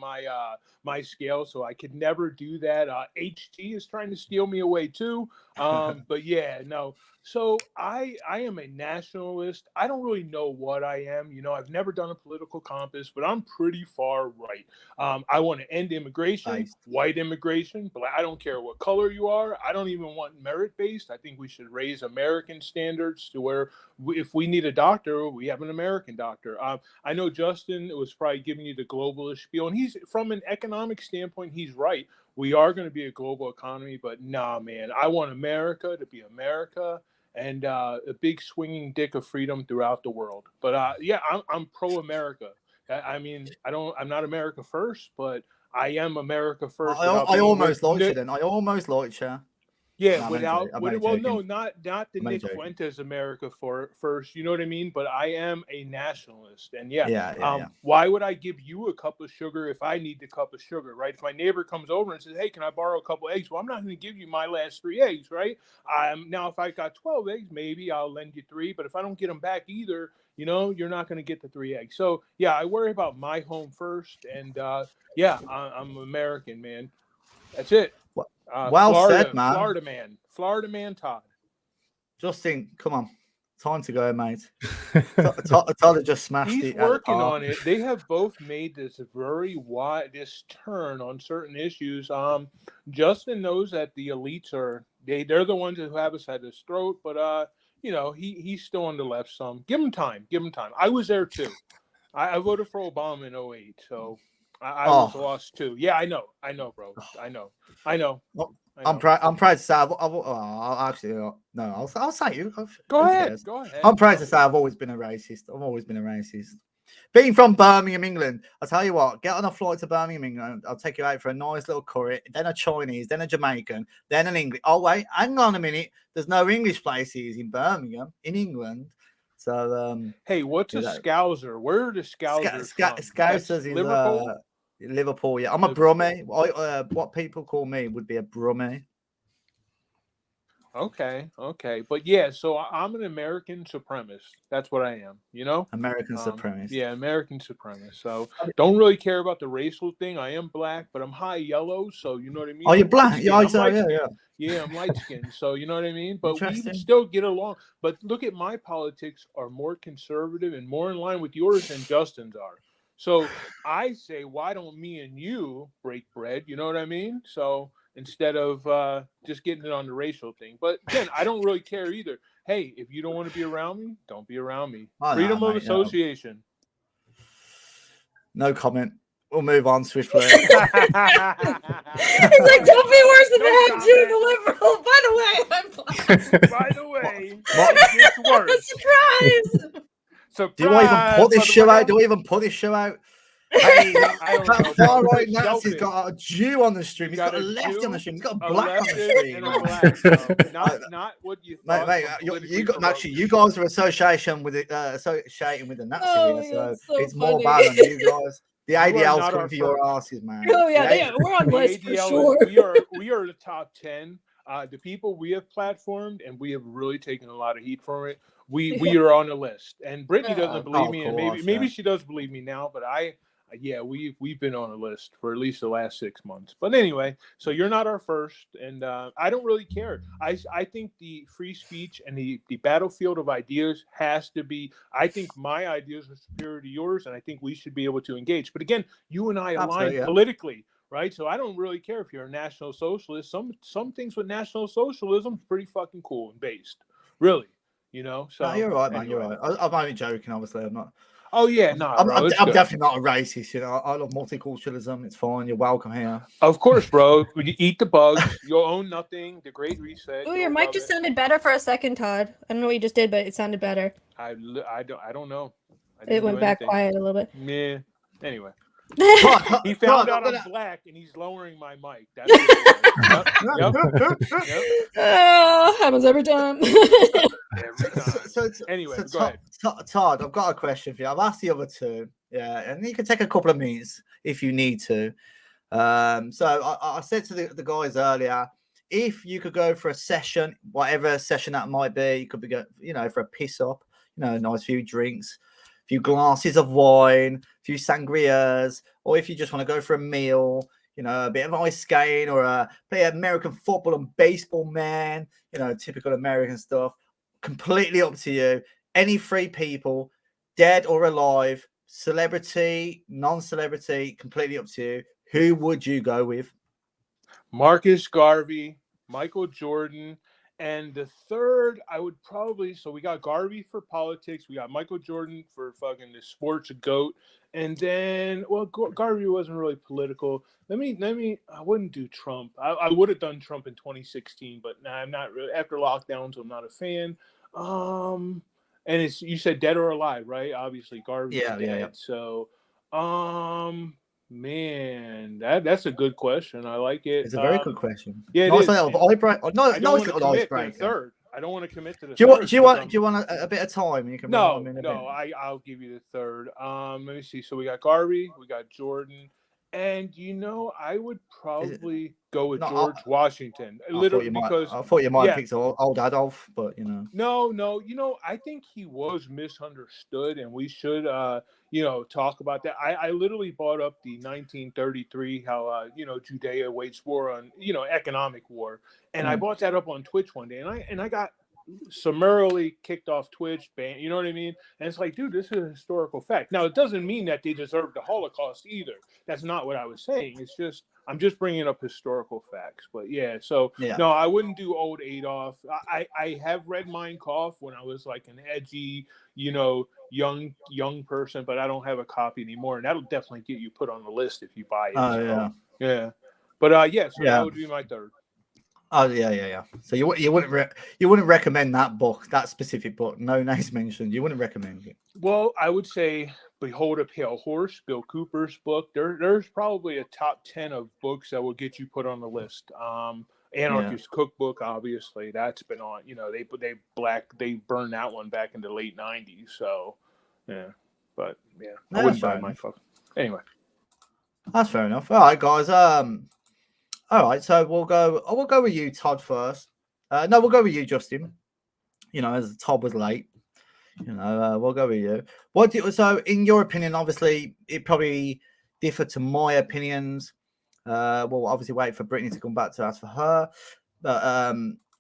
my scale, so I could never do that. HT is trying to steal me away too. But yeah, no. So I am a nationalist. I don't really know what I am. You know, I've never done a political compass, but I'm pretty far right. I want to end immigration, white immigration, but I don't care what color you are. I don't even want merit-based. I think we should raise American standards to where if we need a doctor, we have an American doctor. I know Justin was probably giving you the globalist spiel, and he's from an economic standpoint, he's right. We are going to be a global economy, but nah, man, I want America to be America and a big swinging dick of freedom throughout the world. But yeah, I'm pro-America. I mean, I'm not America first, but I am America first. I almost liked you then. I almost liked you. Yeah, not the Nick Fuentes America first, you know what I mean? But I am a nationalist. And why would I give you a cup of sugar if I need the cup of sugar, right? If my neighbor comes over and says, hey, can I borrow a couple eggs? Well, I'm not going to give you my last 3 eggs, right? Now, if I got 12 eggs, maybe I'll lend you 3. But if I don't get them back either, you know, you're not going to get the 3 eggs. So, yeah, I worry about my home first. And, I'm American, man. That's it. Well Florida, said, man. Florida man, Todd. Justin, come on. Time to go, mate. Todd just smashed it. He's working on it. They have both made this this turn on certain issues. Justin knows that the elites they're the ones who have us at his throat, but you know, he's still on the left some. Give him time. I was there too. I voted for Obama in 2008, so I was lost too. Yeah, I know, bro. I know. I'm proud to say I'll say you. Go ahead. I'm proud to say I've always been a racist. Being from Birmingham, England, I'll tell you what, get on a flight to Birmingham, England. I'll take you out for a nice little curry, then a Chinese, then a Jamaican, then an English. Oh, wait, hang on a minute. There's no English places in Birmingham, in England. So, hey, what's a Scouser? Where are the Scousers from? Scousers in Liverpool, yeah. I'm a Brummie. What people call me would be a Brummie. Okay. But yeah, so I'm an American supremacist. That's what I am, you know? American supremacist. Yeah, American supremacist. So don't really care about the racial thing. I am black, but I'm high yellow, so you know what I mean? Oh, you're black? Yeah, Yeah, I'm light skinned, so you know what I mean? But we still get along. But look at my politics are more conservative and more in line with yours than Justin's are. So I say, why don't me and you break bread? You know what I mean? So instead of just getting it on the racial thing. But again, I don't really care either. Hey, if you don't want to be around me, don't be around me. Freedom of association. No comment. We'll move on swiftly. It's like, don't be worse than the head Jew, the liberal. By the way, I'm black. By the way, it gets worse. Surprise! Do you even put this show out? Hey, that far right Nazi's got a Jew on the stream. He's got a lefty on the stream. He's got a black on the stream. Not what you thought. Mate, you guys are associating with the Nazi here, so it's more bad on you guys. The ADL's coming for your asses, man. Oh yeah, we're on the list for sure. We are the top 10. The people we have platformed, and we have really taken a lot of heat from it. we are on the list. And Brittany doesn't believe of me, and course, maybe she does believe me now, but we've been on a list for at least the last 6 months. But anyway, so you're not our first, and I don't really care. I think the free speech and the battlefield of ideas has to be. I think my ideas are superior to yours, and I think we should be able to engage. But again, you and I align politically, right? So I don't really care if you're a National Socialist. Some things with National Socialism is pretty fucking cool and based, really. You know. So no, you're right, man. You're right. I'm only joking. Obviously, I'm not. Oh yeah, I'm definitely not a racist. I love multiculturalism. It's fine. You're welcome here. Of course, bro. You eat the bugs. You'll own nothing. The Great Reset. Oh, your mic just sounded better for a second, Todd. I don't know what you just did, but it sounded better. I don't know. It went back quiet a little bit. Yeah. Anyway. Todd, he found out I'm black, and he's lowering my mic. That's yep. Happens every time. Every time. Anyway, go ahead. Todd, I've got a question for you. I've asked the other two, and you can take a couple of minutes if you need to. So I said to the guys earlier, if you could go for a session, whatever session that might be, you could be for a piss up, a nice few drinks, a few glasses of wine, a few sangrias, or if you just want to go for a meal, a bit of ice skating or play American football and baseball, man, typical American stuff. Completely up to you. Any three people, dead or alive, celebrity, non-celebrity, completely up to you. Who would you go with? Marcus Garvey, Michael Jordan, and the third, I would probably. So we got Garvey for politics, we got Michael Jordan for fucking the sports GOAT, and then Garvey wasn't really political. Let me. I wouldn't do Trump. I would have done Trump in 2016, but nah, I'm not really. After lockdowns, I'm not a fan. And it's, you said dead or alive, right? Obviously, Garvey's dead. Yeah. So, man, that's a good question. I like it. It's a very good question. Yeah, nice little icebreaker. Nice little icebreaker. Third. I don't want to commit to the. Do you want a bit of time? You can. I'll give you the third. Let me see. So we got Garvey, we got Jordan, and I would probably go with George Washington. Literally, because I thought you might pick old Adolf, but No. I think he was misunderstood, and we should talk about that. I literally brought up the 1933 how Judea waged war on economic war, and I brought that up on Twitch one day, and I got summarily kicked off Twitch, banned, you know what I mean? And it's like, dude, this is a historical fact. Now, it doesn't mean that they deserve the Holocaust either. That's not what I was saying. It's just, I'm just bringing up historical facts. But no, I wouldn't do old Adolf. I have read Mein Kampf when I was like an edgy, young person, but I don't have a copy anymore. And that'll definitely get you put on the list if you buy it. Yeah. But that would be my third. Oh yeah. So you wouldn't recommend that book, that specific book? No names mentioned. You wouldn't recommend it? Well, I would say Behold a Pale Horse, Bill Cooper's book. There's probably a top 10 of books that will get you put on the list. Anarchist Cookbook, obviously, that's been on. They burned that one back in the late 90s. So yeah, but yeah, I wouldn't buy my fuck. Anyway, that's fair enough. All right, guys. All right, so we'll go with you, Todd, first. No, we'll go with you, Justin. As Todd was late. We'll go with you. So, in your opinion, obviously, it probably differed to my opinions. We'll obviously wait for Brittany to come back to ask for her. But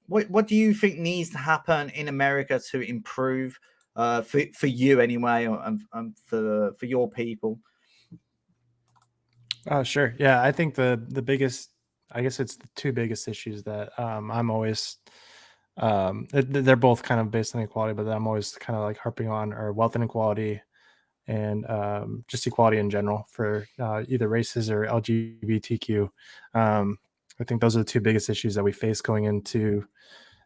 what do you think needs to happen in America to improve for you anyway, and for your people? Sure. Yeah, I think the biggest. I guess it's the two biggest issues that I'm always, they're both kind of based on equality, but I'm always kind of like harping on are wealth inequality and just equality in general for either races or LGBTQ. I think those are the two biggest issues that we face going into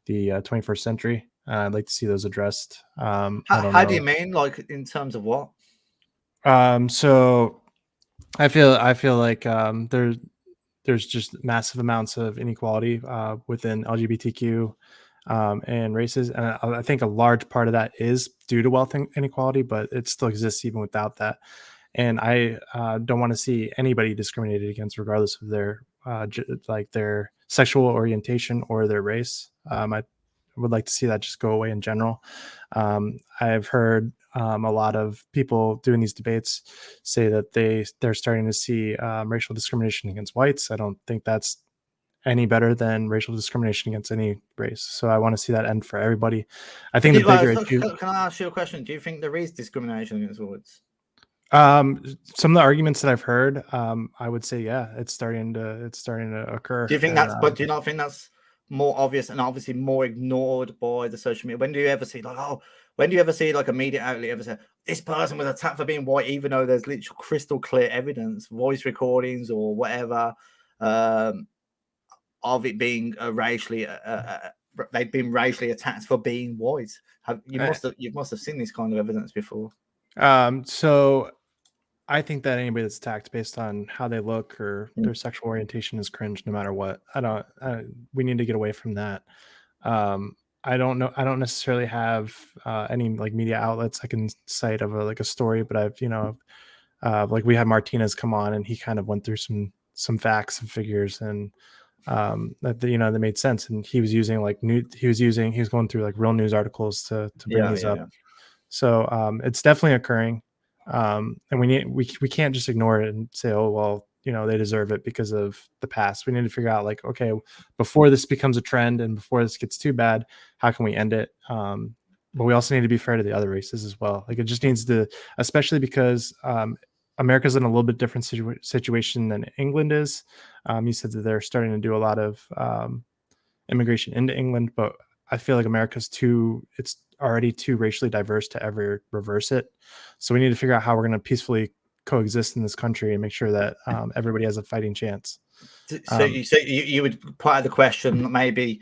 the 21st century. I'd like to see those addressed. How do you mean, like in terms of what? So I feel like there's just massive amounts of inequality within LGBTQ and races. And I think a large part of that is due to wealth inequality, but it still exists even without that. And I don't want to see anybody discriminated against regardless of their sexual orientation or their race. I would like to see that just go away in general. I've heard a lot of people doing these debates say that they're starting to see racial discrimination against whites. I don't think that's any better than racial discrimination against any race. So I want to see that end for everybody. I think the bigger issue. Can I ask you a question? Do you think there is discrimination against whites? Some of the arguments that I've heard, I would say, yeah, it's starting to occur. Do you think but do you not think that's more obvious and obviously more ignored by the social media? When do you ever see like a media outlet ever say this person was attacked for being white, even though there's literal crystal clear evidence, voice recordings or whatever, of it being racially, they've been racially attacked for being white? You must have seen this kind of evidence before. So I think that anybody that's attacked based on how they look or their sexual orientation is cringe no matter what. We need to get away from that. I don't know. I don't necessarily have any like media outlets I can cite of a story, but I've like we had Martinez come on and he kind of went through some facts and figures and that made sense. And he was using he was going through like real news articles to bring these up. Yeah. So it's definitely occurring. And we can't just ignore it and say, oh, well, they deserve it because of the past. We need to figure out like, okay, before this becomes a trend and before this gets too bad, how can we end it? But we also need to be fair to the other races as well. Like it just needs to, especially because America's in a little bit different situation than England is. You said that they're starting to do a lot of immigration into England, but I feel like it's already too racially diverse to ever reverse it. So we need to figure out how we're going to peacefully coexist in this country and make sure that everybody has a fighting chance. So you would put out the question, maybe,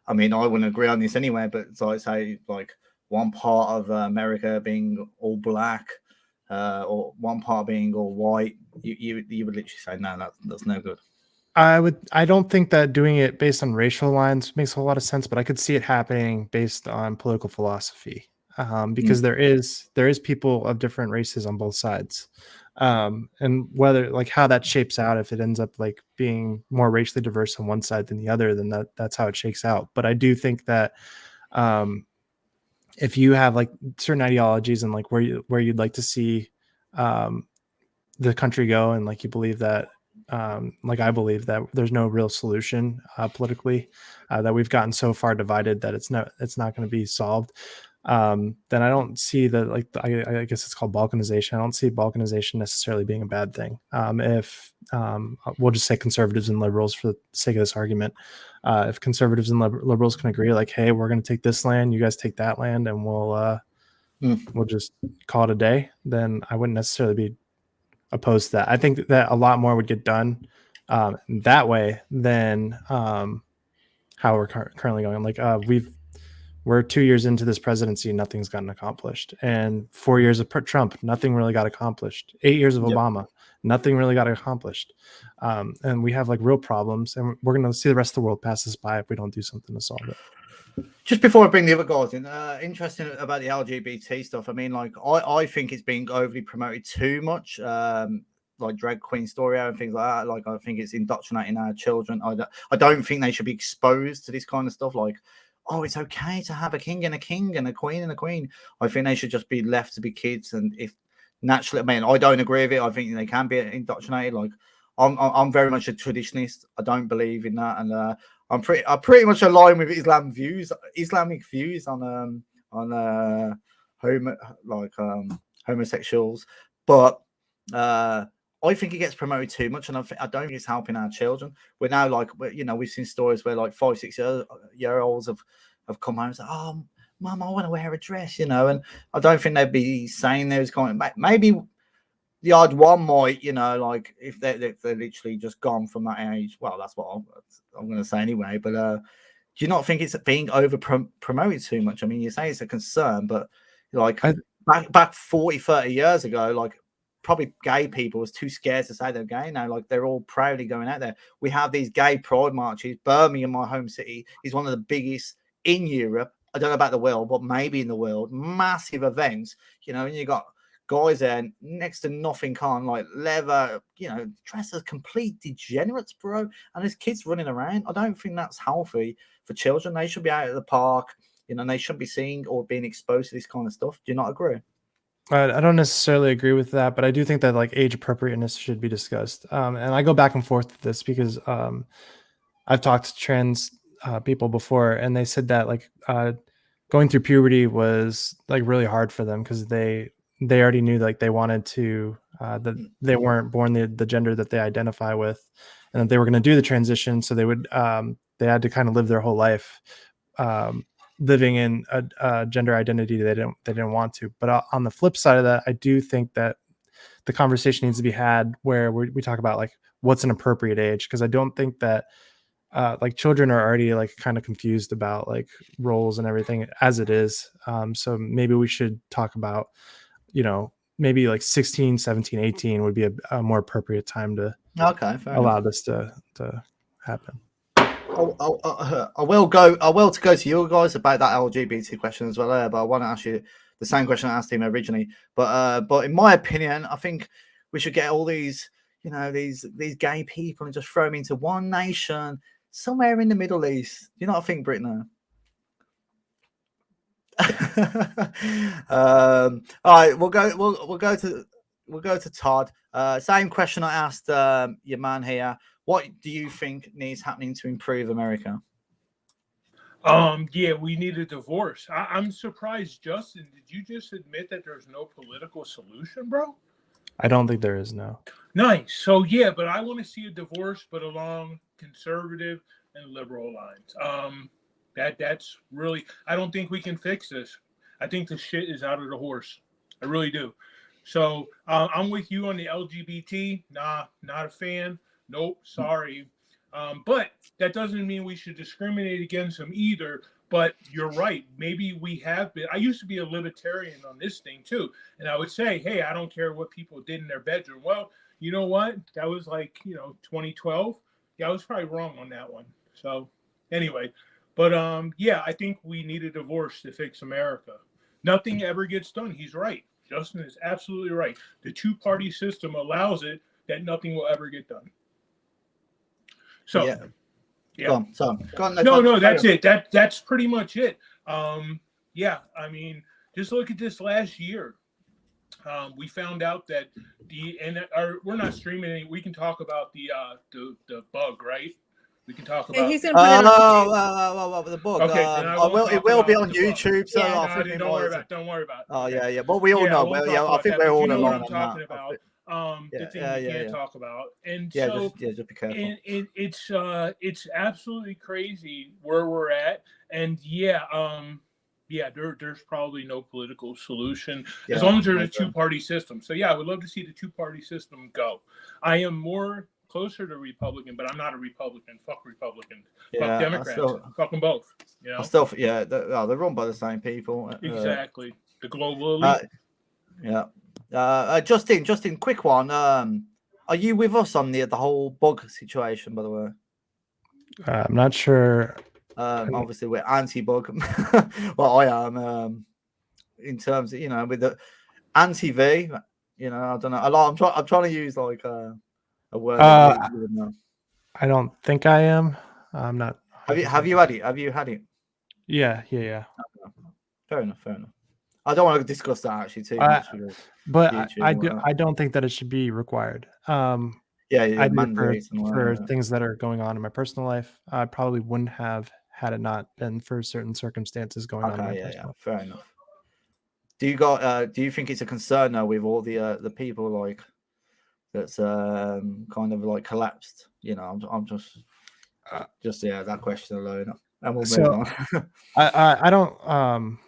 I mean, I wouldn't agree on this anyway, but so I say like one part of America being all black or one part being all white, you would literally say, no, that's no good. I don't think that doing it based on racial lines makes a lot of sense, but I could see it happening based on political philosophy, because there is people of different races on both sides, and whether like how that shapes out, if it ends up like being more racially diverse on one side than the other, then that's how it shakes out. But I do think that if you have like certain ideologies and like where you'd like to see the country go, and like you believe that. Like I believe that there's no real solution politically, that we've gotten so far divided that it's not going to be solved. Then I don't see that, like I guess it's called balkanization. I don't see balkanization necessarily being a bad thing. If we'll just say conservatives and liberals for the sake of this argument, if conservatives and liberals can agree, like, hey, we're going to take this land, you guys take that land, and we'll just call it a day, then I wouldn't necessarily be opposed to that. I think that a lot more would get done that way than how we're currently going. Like we're 2 years into this presidency, nothing's gotten accomplished, and 4 years of Trump, nothing really got accomplished. 8 years of Obama, nothing really got accomplished, and we have like real problems, and we're going to see the rest of the world pass us by if we don't do something to solve it. Just before I bring the other guys in, interesting about the LGBT stuff. I mean, like, I think it's being overly promoted too much, like drag queen story and things like that. Like, I think it's indoctrinating our children. I don't think they should be exposed to this kind of stuff. Like, oh, it's okay to have a king and a queen and a queen. I think they should just be left to be kids. And if naturally, I mean, I don't agree with it. I think they can be indoctrinated. Like, I'm very much a traditionalist. I don't believe in that, and I pretty much align with Islamic views on homosexuals, but I think it gets promoted too much, and I don't think it's helping our children. We're now like, we've seen stories where like 5-6 year olds have come home and said, "Oh, Mum, I want to wear a dress," and I don't think they'd be saying those kind of, maybe the odd one might, like if they're literally just gone from that age. Well, that's what I'm going to say anyway. But do you not think it's being over promoted too much? I mean, you say it's a concern, but like back 40, 30 years ago, like probably gay people was too scared to say they're gay. Now, like they're all proudly going out there. We have these gay pride marches. Birmingham, my home city, is one of the biggest in Europe. I don't know about the world, but maybe in the world. Massive events, and you got guys there next to nothing on, like leather, dressed as complete degenerates, bro. And there's kids running around. I don't think that's healthy for children. They should be out at the park, and they shouldn't be seeing or being exposed to this kind of stuff. Do you not agree? I don't necessarily agree with that, but I do think that like age appropriateness should be discussed. And I go back and forth with this because I've talked to trans people before, and they said that like going through puberty was like really hard for them because they already knew like they wanted to that they weren't born the gender that they identify with, and that they were going to do the transition. So they would they had to kind of live their whole life living in a gender identity they didn't want to. But on the flip side of that, I do think that the conversation needs to be had where we talk about like what's an appropriate age, because I don't think that like children are already like kind of confused about like roles and everything as it is. So maybe we should talk about, maybe like 16, 17, 18 would be a more appropriate time to allow this to happen. I will go to you guys about that LGBT question as well, but I want to ask you the same question I asked him originally. But in my opinion, I think we should get all these, these gay people and just throw them into one nation somewhere in the Middle East. Do you not think, Brittany? All right, we'll go to Todd. Same question I asked your man here. What do you think needs happening to improve America? Yeah, we need a divorce. I'm surprised, Justin. Did you just admit that there's no political solution, bro? I don't think there is, no. Nice. So yeah, but I want to see a divorce, but along conservative and liberal lines. That's really. I don't think we can fix this. I think the shit is out of the horse. I really do. So I'm with you on the LGBT. Nah, not a fan. Nope, sorry. But that doesn't mean we should discriminate against them either. But you're right. Maybe we have been. I used to be a libertarian on this thing too. And I would say, hey, I don't care what people did in their bedroom. Well, you know what? That was like, 2012. Yeah, I was probably wrong on that one. So anyway, but yeah, I think we need a divorce to fix America. Nothing ever gets done. He's right. Justin is absolutely right. The two-party system allows it that nothing will ever get done. So, yeah. Go on, no, that's it. That's pretty much it. Yeah, I mean, just look at this last year. We found out that we're not streaming any. We can talk about the bug, right? We can talk about. He's gonna put it on the bug. Okay, it will be on YouTube. So don't worry about it. Don't worry about it. Oh yeah. But we all know. Well, I think we're all know what I'm talking about. The thing we can't talk about, and so just be careful. It's absolutely crazy where we're at, and there's probably no political solution as long as there's a two-party system. So yeah, I would love to see the two-party system go. I am more closer to Republican, but I'm not a Republican. Fuck Republicans. Fuck Democrats. Fuck them both. They're run by the same people. Exactly. The global elite. Justin, quick one. Are you with us on the whole bug situation, by the way? I'm not sure. Obviously, we're anti-bug. Well, I am. In terms of, with the anti-V, I don't know. I'm trying to use like a word. I don't think I am. I'm not. Have you had it? Have you had it? Yeah. Fair enough. I don't want to discuss that actually too much. But I don't think that it should be required. I do for things that are going on in my personal life. I probably wouldn't have had it not been for certain circumstances going on in my personal life. Fair enough. Do you think it's a concern now with all the people like that's kind of like collapsed? I'm just that question alone, and we'll move on. I don't.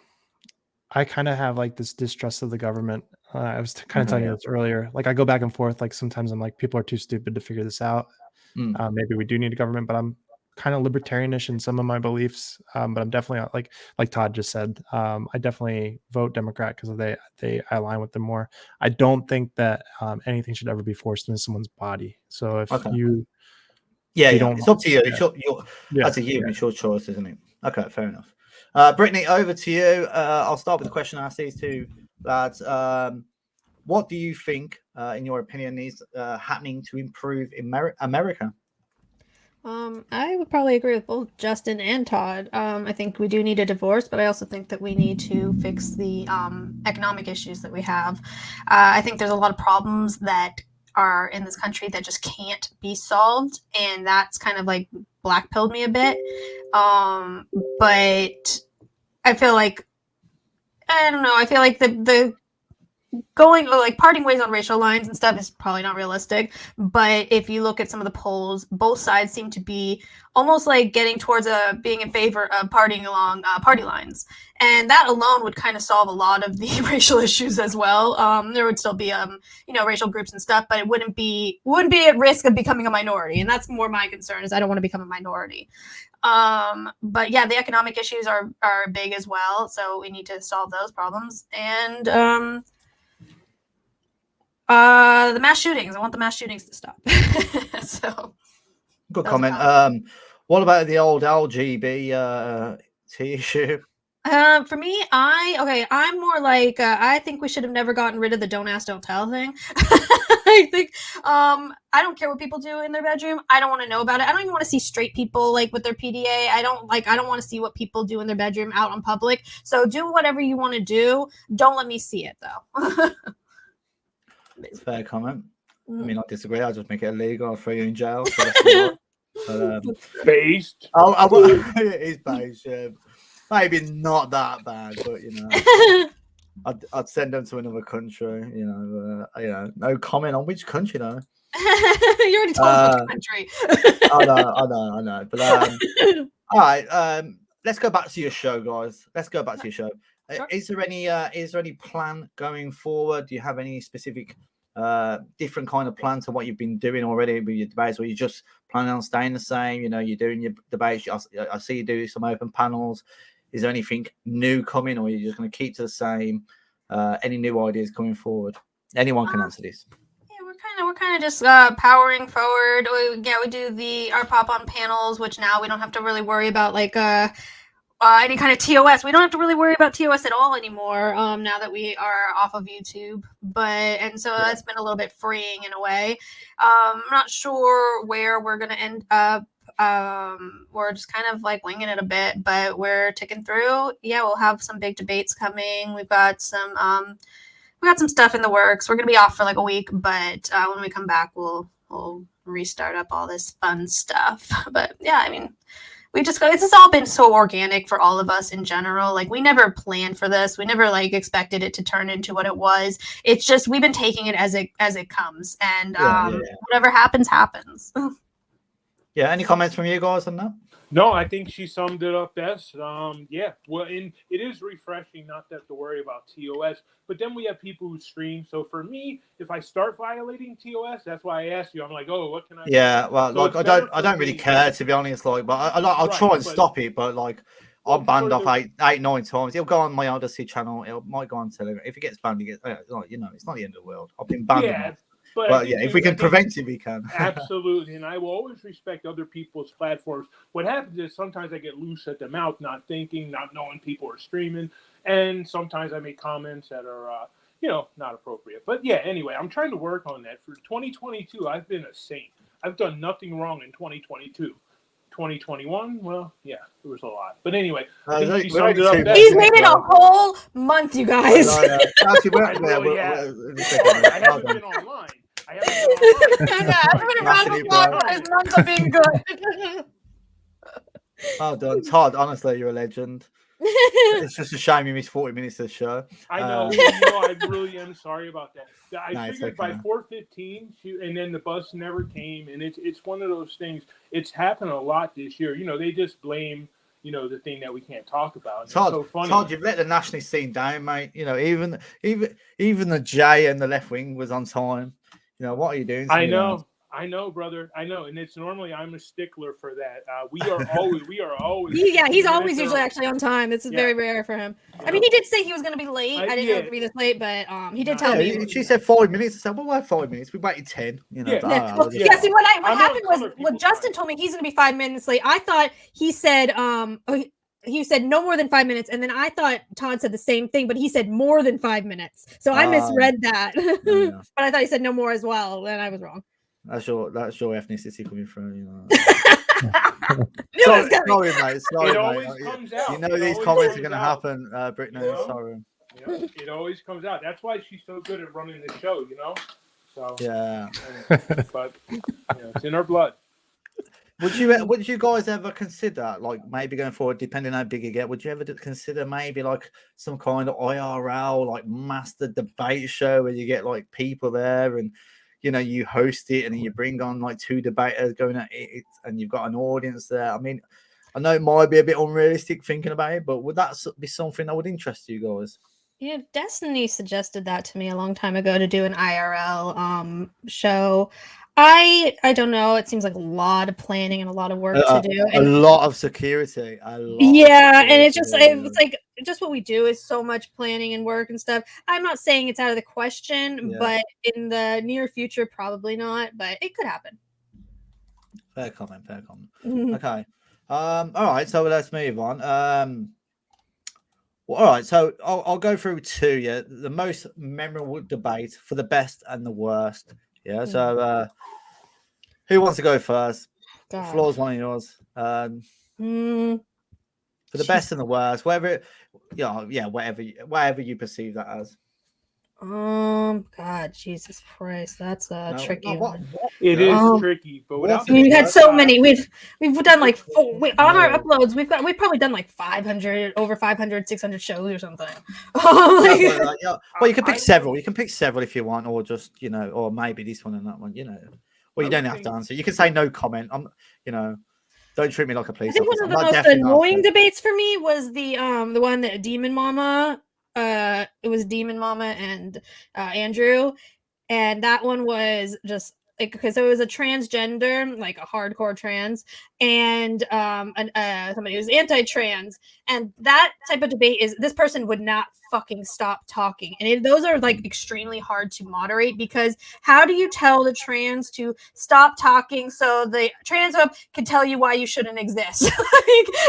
I kind of have like this distrust of the government. I was kind of telling you this earlier. Like I go back and forth. Like sometimes I'm like, people are too stupid to figure this out. Maybe we do need a government, but I'm kind of libertarianish in some of my beliefs. But I'm definitely like Todd just said. I definitely vote Democrat because I align with them more. I don't think that anything should ever be forced into someone's body. So if you, it's up to you. It's your choice, isn't it? Okay, fair enough. Brittany, over to you. I'll start with the question I asked these two lads. what do you think, in your opinion, is happening to improve America? I would probably agree with both Justin and Todd. I think we do need a divorce, but I also think that we need to fix the economic issues that we have. I think there's a lot of problems that are in this country that just can't be solved, and that's kind of like black-pilled me a bit. But I feel like, I don't know, I feel like the going like parting ways on racial lines and stuff is probably not realistic, but if you look at some of the polls, both sides seem to be almost like getting towards being in favor of partying along party lines, and that alone would kind of solve a lot of the racial issues as well. There would still be racial groups and stuff, but it wouldn't be at risk of becoming a minority, and that's more my concern, is I don't want to become a minority. But yeah, the economic issues are big as well, so we need to solve those problems. And the mass shootings. I want the mass shootings to stop. So good comment. What about the old LGBT issue? For me, I'm more like I think we should have never gotten rid of the don't ask, don't tell thing. I think I don't care what people do in their bedroom. I don't want to know about it. I don't even want to see straight people like with their PDA. I don't want to see what people do in their bedroom out in public. So do whatever you want to do. Don't let me see it though. Fair comment. I mean, I disagree. I'll just make it illegal. I'll throw you in jail. So based. It is based. Yeah. Maybe not that bad, but I'd send them to another country. No comment on which country though. You already told us which country. I know. But all right. Let's go back to your show, guys. Let's go back to your show. Sure. Is there any plan going forward? Do you have any specific different kind of plan to what you've been doing already with your debates, or you just planning on staying the same? You're doing your debates. I see you do some open panels. Is there anything new coming, or are you just going to keep to the same? Any new ideas coming forward? Anyone can answer this. Yeah, we're kind of just powering forward. We do our pop-on panels, which now we don't have to really worry about any kind of TOS. We don't have to really worry about TOS at all anymore now that we are off of YouTube. So that's been a little bit freeing in a way. I'm not sure where we're going to end up. We're just kind of like winging it a bit, but we're ticking through. Yeah, we'll have some big debates coming. We've got some stuff in the works. We're going to be off for like a week, but when we come back, we'll restart up all this fun stuff. But yeah, I mean, this has all been so organic for all of us in general. Like, we never planned for this. We never expected it to turn into what it was. It's just, we've been taking it as it comes, and whatever happens. Yeah. Any comments from you guys on that? No, I think she summed it up best. Yeah. Well, and it is refreshing not to have to worry about TOS. But then we have people who stream. So for me, if I start violating TOS, that's why I asked you. I'm like, oh, what can I do? Yeah, well, so I don't really care, to be honest. But I'll try and stop it. But I'm banned off 8, 9 times. It'll go on my Odyssey channel. It might go on Telegram. If it gets banned, it's not the end of the world. I've been banned enough. But yeah, if we can prevent it, we can. Absolutely. And I will always respect other people's platforms. What happens is sometimes I get loose at the mouth, not thinking, not knowing people are streaming. And sometimes I make comments that are, not appropriate. But yeah, anyway, I'm trying to work on that. For 2022, I've been a saint. I've done nothing wrong in 2022. 2021, well, yeah, there was a lot. But anyway, I think she summed it up. He's made it a whole month, you guys. I haven't been online. Everybody around the block is months of being good. Well done, Todd. Honestly, you're a legend. It's just a shame you missed 40 minutes of the show. I know. I really am sorry about that. I figured by 4:15, and then the bus never came, and it's one of those things. It's happened a lot this year. They just blame the thing that we can't talk about. Todd, it's so funny. Todd, you've let the national scene down, mate. Even the J and the left wing was on time. What are you doing? I know, brother. I know, and it's normally I'm a stickler for that. We are always. He's always usually actually on time. It's very rare for him. I mean, he did say he was going to be late. I didn't know it would be this late, but he did tell me. She said 5 minutes. I said, well, why 5 minutes? We waited 10. See, what happened was Justin told me he's going to be 5 minutes late. I thought he said, he said no more than 5 minutes, and then I thought Todd said the same thing, but he said more than 5 minutes. So I misread that. Yeah. But I thought he said no more as well, and I was wrong. That's your ethnicity coming through, you know. Sorry, mate. Sorry, It mate. always comes out. You know It these always comments are comes going to out. happen, Brittany. You know? Sorry. Yeah, it always comes out. That's why she's so good at running the show, you know. So Yeah. but it's in our blood. Would you guys ever consider, like, maybe going forward, depending how big you get, would you ever consider maybe like some kind of IRL, like master debate show where you get like people there and you host it and then you bring on like 2 debaters going at it and you've got an audience there? I mean, I know it might be a bit unrealistic thinking about it, but would that be something that would interest you guys? Yeah, Destiny suggested that to me a long time ago to do an IRL show. I don't know. It seems like a lot of planning and a lot of work to do. A lot of security. And it's like just what we do is so much planning and work and stuff. I'm not saying it's out of the question, but in the near future, probably not. But it could happen. Fair comment. Okay. All right. So let's move on. Well, all right. So I'll go through 2. Yeah, the most memorable debate for the best and the worst. Yeah. So who wants to go first? The floor's one of yours. For the best and the worst, whatever you perceive that as. God, Jesus Christ, that's a tricky one. It is tricky, but without we've had so many. We've done like 4 on our uploads. We've probably done like 600 shows or something. Well, you can pick several. You can pick several if you want, or just or maybe this one and that one. Well, you don't have to answer. You can say no comment. Don't treat me like a police officer. I think one of the most annoying debates for me was the one that Demon Mama. It was Demon Mama and Andrew, and that one was just like because it was a transgender, like a hardcore trans, and somebody who's anti-trans, and that type of debate is this person would not fucking stop talking, and those are like extremely hard to moderate because how do you tell the trans to stop talking so the transphobe can tell you why you shouldn't exist?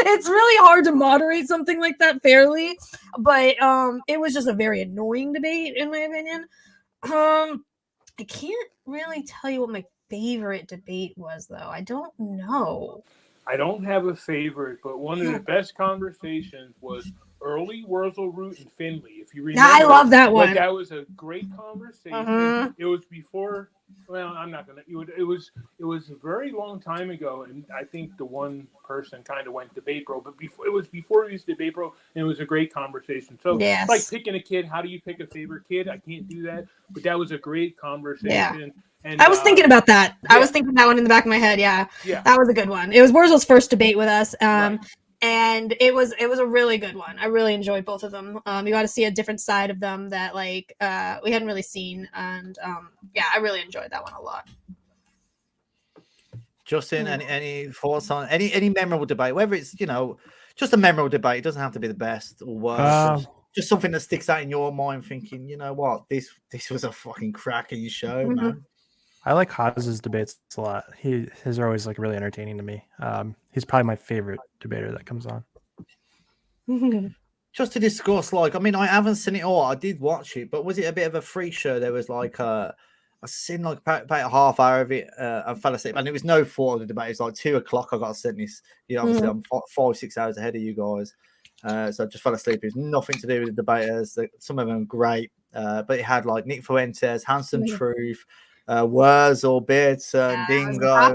It's really hard to moderate something like that fairly, but it was just a very annoying debate in my opinion. I can't really tell you what my favorite debate was, though. I don't know. I don't have a favorite, but one of the best conversations was early Wurzel, Root, and Finley. If you remember, I love that one. That was a great conversation. It was before. Well, I'm not gonna. It was a very long time ago, and I think the one person kind of went debate bro. But before he was debate bro, and it was a great conversation. So it's like picking a kid. How do you pick a favorite kid? I can't do that, but that was a great conversation. Yeah. And I was thinking about that. I was thinking that one in the back of my head. Yeah, that was a good one. It was Wurzel's first debate with us. And it was a really good one. I really enjoyed both of them. You got to see a different side of them that we hadn't really seen, and I really enjoyed that one a lot. Justin, any thoughts on any memorable debate? Whether it's just a memorable debate, it doesn't have to be the best or worst. Just something that sticks out in your mind, thinking, you know what, this was a fucking cracking show, man. I like Haz's debates a lot. His are always like really entertaining to me. He's probably my favorite debater that comes on. Just to discuss, I haven't seen it all. I did watch it, but was it a bit of a freak show? There was I seen like about a half hour of it. I fell asleep, and it was no fault of the debate. It was like 2:00. I got sent this. Obviously I'm 5-6 hours ahead of you guys, so I just fell asleep. It was nothing to do with the debaters. Some of them are great, but it had like Nick Fuentes, Handsome Truth. Wurzel, Bits, and Dingo.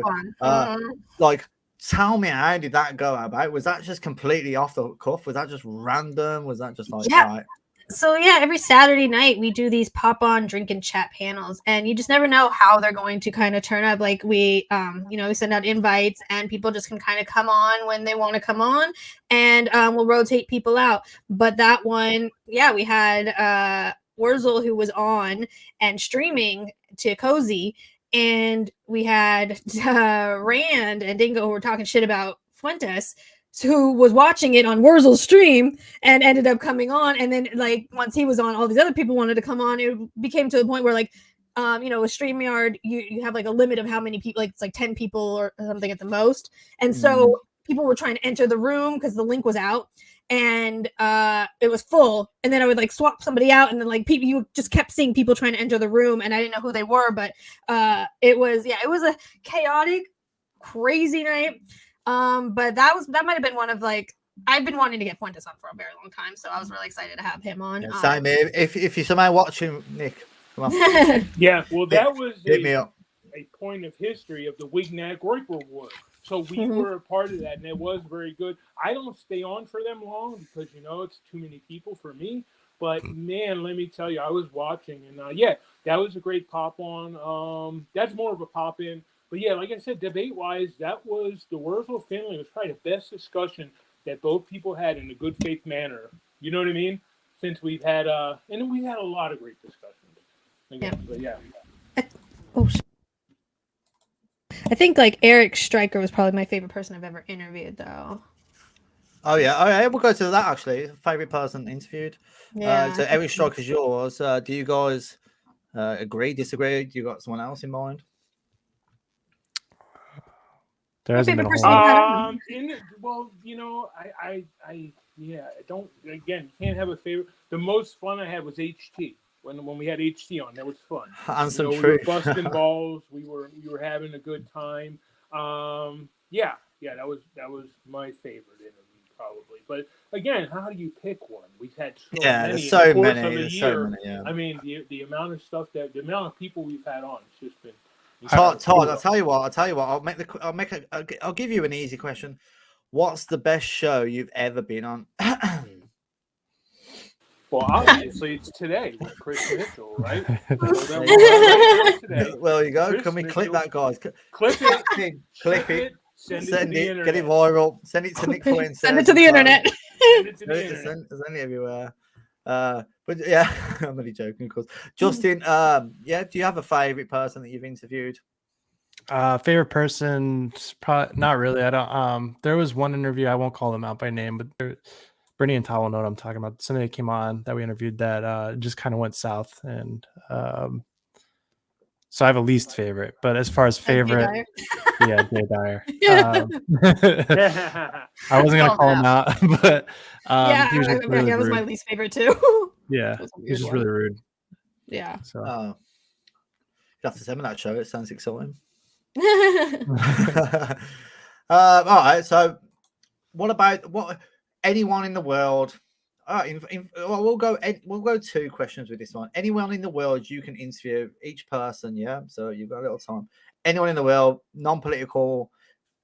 Tell me, how did that go about? Was that just completely off the cuff? Was that just random? Was that just right? So every Saturday night we do these pop-on drink and chat panels, and you just never know how they're going to kind of turn up. Like we send out invites, and people just can kind of come on when they want to come on, and we'll rotate people out. But that one, we had Wurzel, who was on and streaming to Cozy, and we had Rand and Dingo who were talking shit about Fuentes, who was watching it on Wurzel's stream and ended up coming on. And then once he was on, all these other people wanted to come on. It became to the point where with StreamYard, you have a limit of how many people, it's 10 people or something at the most. And so people were trying to enter the room because the link was out, and it was full. And then I would like swap somebody out, and then like people, you just kept seeing people trying to enter the room, and I didn't know who they were, but it was a chaotic, crazy night. But that might have been one of like, I've been wanting to get Fuentes on for a very long time, so I was really excited to have him on. Yeah, same here. If you're somehow watching, Nick, come on. Yeah, well, that was hit me up. A point of history of the Wignac Royper War. So we were a part of that, and it was very good. I don't stay on for them long because, you know, it's too many people for me. But, man, let me tell you, I was watching, and, yeah, that was a great pop-on. That's more of a pop-in. But, yeah, like I said, debate-wise, that was the Wurzel-Finley was probably the best discussion that both people had in a good faith manner. You know what I mean? Since we've had, and we've had a lot of great discussions. Again, yeah. But, yeah. I think like Eric Stryker was probably my favorite person I've ever interviewed, though. Oh yeah, we'll go to that actually. Favorite person interviewed. Yeah. So Eric Stryker's yours. Do you guys agree, disagree? Do you got someone else in mind? There hasn't been a whole lot. Well, you know, I don't. Again, you can't have a favorite. The most fun I had was HT. When we had HT on, that was fun. Answer we were busting balls. We were having a good time. Yeah, that was my favorite interview probably. But again, how do you pick one? We've had so many. There's so many. There's so many. Yeah. I mean, the amount of stuff the amount of people we've had on, it's just been. Todd, I'll tell you what. I'll give you an easy question. What's the best show you've ever been on? Well, obviously, it's today with Chris Mitchell, right? Well, you go. Chris Can we Mitchell, clip that, guys? Clip it. Clip it. Send it. Get it viral. Send it to Nick Fuentes. Send it to the internet. Send it to the internet. Send it everywhere. But yeah, I'm only joking, of course. Justin, yeah, do you have a favorite person that you've interviewed? Favorite person? Probably not really. I don't. There was one interview. I won't call them out by name, but Brittany and Todd will know what I'm talking about. Somebody that came on that we interviewed that just kind of went south, and so I have a least favorite. But as far as favorite, yeah, Jay Dyer. I wasn't gonna call him out, but yeah, he was just really that was rude. my least favorite too. Yeah, he was just really rude. Yeah. So you have to send me that show. It sounds exciting. All right. So, what about anyone in the world? We'll go 2 questions with this one. Anyone in the world you can interview, each person. Yeah. So you've got a little time. Anyone in the world, non-political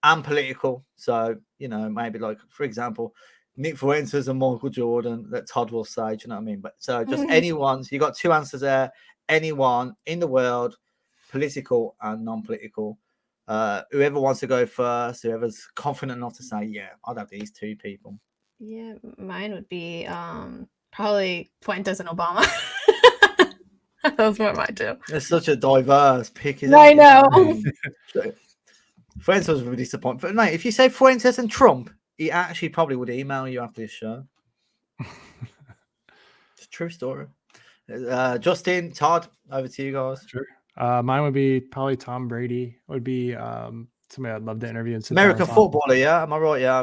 and political. So maybe like, for example, Nick Fuentes and Michael Jordan. That Todd will say. Do you know what I mean? But so just anyone. So you got 2 answers there. Anyone in the world, political and non-political. Whoever wants to go first, whoever's confident enough to say, yeah, I'd have these 2 people. Yeah, mine would be probably Fuentes and Obama. Those were mine too. It's such a diverse pick, isn't I it? know. Fuentes was really disappointed. But no, if you say Fuentes and Trump, he actually probably would email you after this show. It's a true story. Justin, Todd, over to you guys. Sure. Mine would be probably Tom Brady. Would be somebody I'd love to interview. And American footballer, yeah? Am I right? Yeah,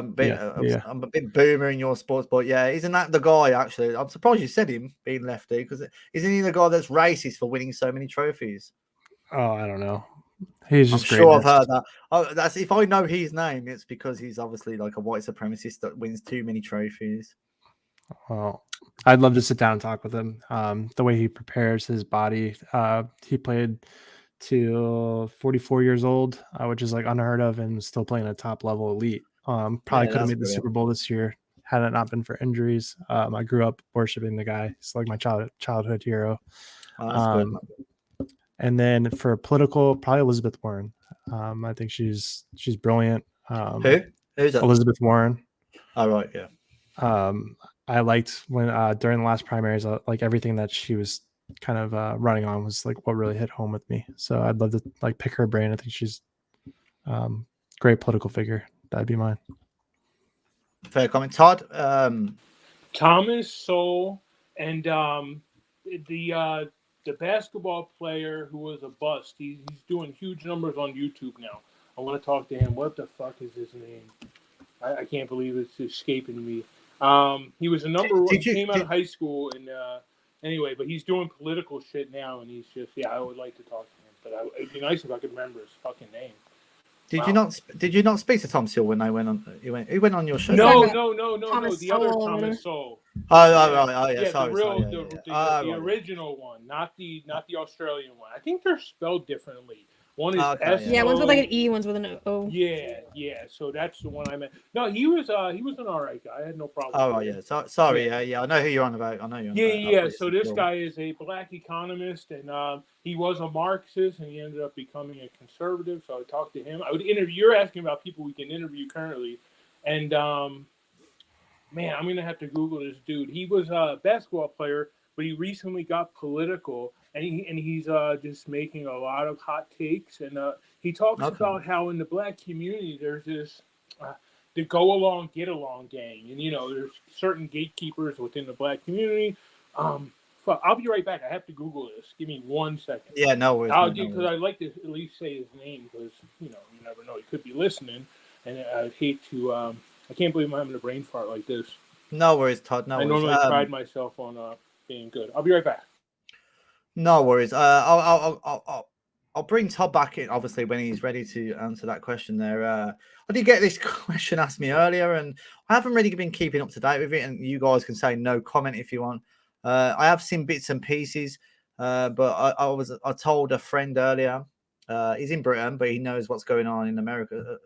I'm a bit boomer in your sports, but yeah, isn't that the guy, actually? I'm surprised you said him, being lefty, because isn't he the guy that's racist for winning so many trophies? Oh, I don't know. He's just I'm sure I've heard that. Oh, that's if I know his name, it's because he's obviously like a white supremacist that wins too many trophies. Well, I'd love to sit down and talk with him. The way he prepares his body. He played to 44 years old, which is like unheard of, and still playing at top level elite. Probably could have made the Super Bowl this year had it not been for injuries. I grew up worshiping the guy. He's like my childhood hero. Oh, that's good. And then for political, probably Elizabeth Warren. I think she's brilliant. Who's that? Elizabeth Warren. Oh, right, yeah. I liked when during the last primaries, like everything that she was kind of running on was like what really hit home with me. So I'd love to like pick her brain. I think she's great political figure. That'd be mine. Fair comment, Todd. Thomas Sowell and the basketball player who was a bust. He's doing huge numbers on YouTube now. I want to talk to him. What the fuck is his name? I can't believe it's escaping me. He was a number one. He came out of high school, and anyway, but he's doing political shit now, and he's just I would like to talk to him, but it'd be nice if I could remember his fucking name. Did you not speak to Tom Seal when they went on? He went on your show. No. Thomas The other Sowell, Thomas Sowell. The original one, not the Australian one. I think they're spelled differently. One is S. Yeah, one's with like an E, one's with an O. Yeah. So that's the one I meant. No, he was an alright guy. I had no problem. Oh yeah. Sorry. Yeah. I know who you're on about. Yeah. So this guy is a black economist, and he was a Marxist, and he ended up becoming a conservative. So I talked to him. I would interview. You're asking about people we can interview currently, and man, I'm gonna have to Google this dude. He was a basketball player, but he recently got political. And he's just making a lot of hot takes, and he talks about how in the black community there's this the go along, get along gang, and there's certain gatekeepers within the black community. I'll be right back. I have to Google this. Give me 1 second. Yeah, no worries. Because I'd like to at least say his name because you never know, he could be listening, and I'd hate to. I can't believe I'm having a brain fart like this. No worries, Todd. No worries. I normally pride myself on being good. I'll be right back. No worries. I'll bring Todd back in, obviously, when he's ready to answer that question there. I did get this question asked me earlier, and I haven't really been keeping up to date with it, and you guys can say no comment if you want. I have seen bits and pieces, but I told a friend earlier, he's in Britain, but he knows what's going on in America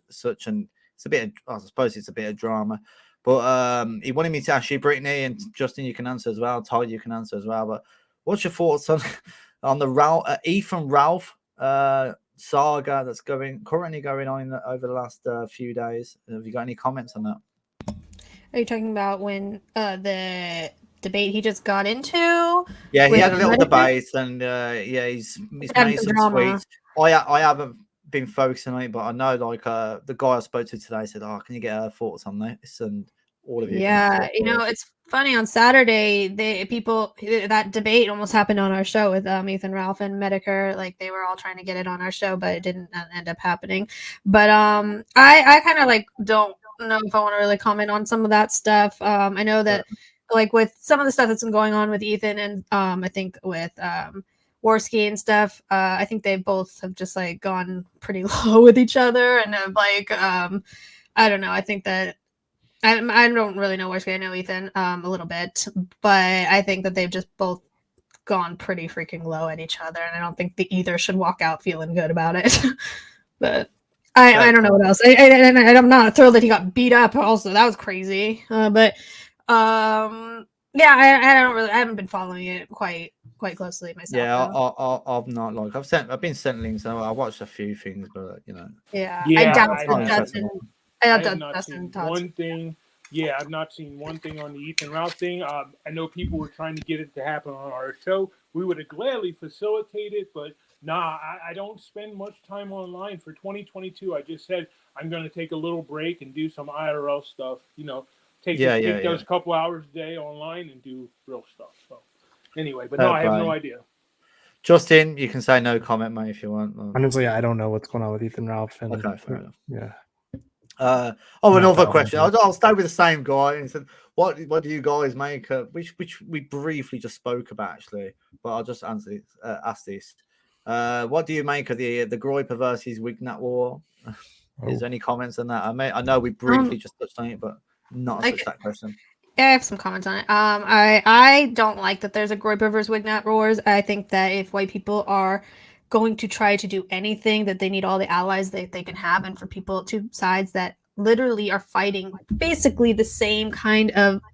such, and it's a bit of, I suppose it's a bit of drama. But he wanted me to ask you, Brittany, and Justin, you can answer as well. Todd, you can answer as well. But what's your thoughts on the Ethan Ralph saga that's currently going on over the last few days? Have you got any comments on that? Are you talking about when the debate he just got into? Yeah, he had a little debate, and he's made some tweets. I haven't been focusing on it, but I know the guy I spoke to today said, "Oh, can you get her thoughts on this?" And all of you. Yeah, it's funny. On Saturday, that debate almost happened on our show with Ethan Ralph and Medicare. Like they were all trying to get it on our show, but it didn't end up happening. But I kind of don't know if I want to really comment on some of that stuff. I know that with some of the stuff that's been going on with Ethan and I think with Worski and stuff, I think they both have just gone pretty low with each other and have I don't know. I think that I don't really know Worski. I know Ethan a little bit, but I think that they've just both gone pretty freaking low at each other, and I don't think either should walk out feeling good about it. But I don't know what else. I'm not thrilled that he got beat up. Also, that was crazy. But yeah, I haven't been following it quite closely myself. Yeah, I've not I've been sent links, so I watched a few things, but Yeah, I doubt Justin. I have not seen one thing. Yeah, I've not seen one thing on the Ethan Ralph thing. I know people were trying to get it to happen on our show. We would have gladly facilitated, but I don't spend much time online for 2022. I just said I'm going to take a little break and do some IRL stuff. Take those couple hours a day online and do real stuff. So anyway, but I have no idea. Justin, you can say no comment, mate, if you want. Honestly, I don't know what's going on with Ethan Ralph. And, okay, fair enough. Yeah. Another question. I'll stay with the same guy. And said, what do you guys make? Which we briefly just spoke about actually, but I'll just ask this. What do you make of the Groiper versus Wignat war? Is there any comments on that? I know we briefly just touched on it, but not such that question. Yeah, I have some comments on it. I don't like that there's a Groiper versus Wignat wars. I think that if white people are going to try to do anything, that they need all the allies that they can have, and for two sides that literally are fighting basically the same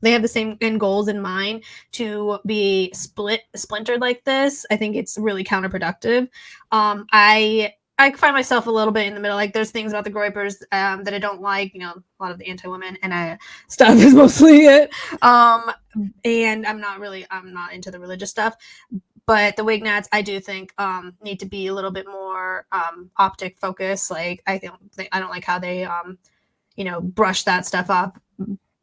they have the same end goals in mind to be splintered like this, I think it's really counterproductive. I find myself a little bit in the middle. There's things about the Groipers that I don't like. A lot of the anti-women and stuff is mostly it. And I'm not into the religious stuff. But the Wignats, I do think, need to be a little bit more optic focused. I don't like how they, brush that stuff up.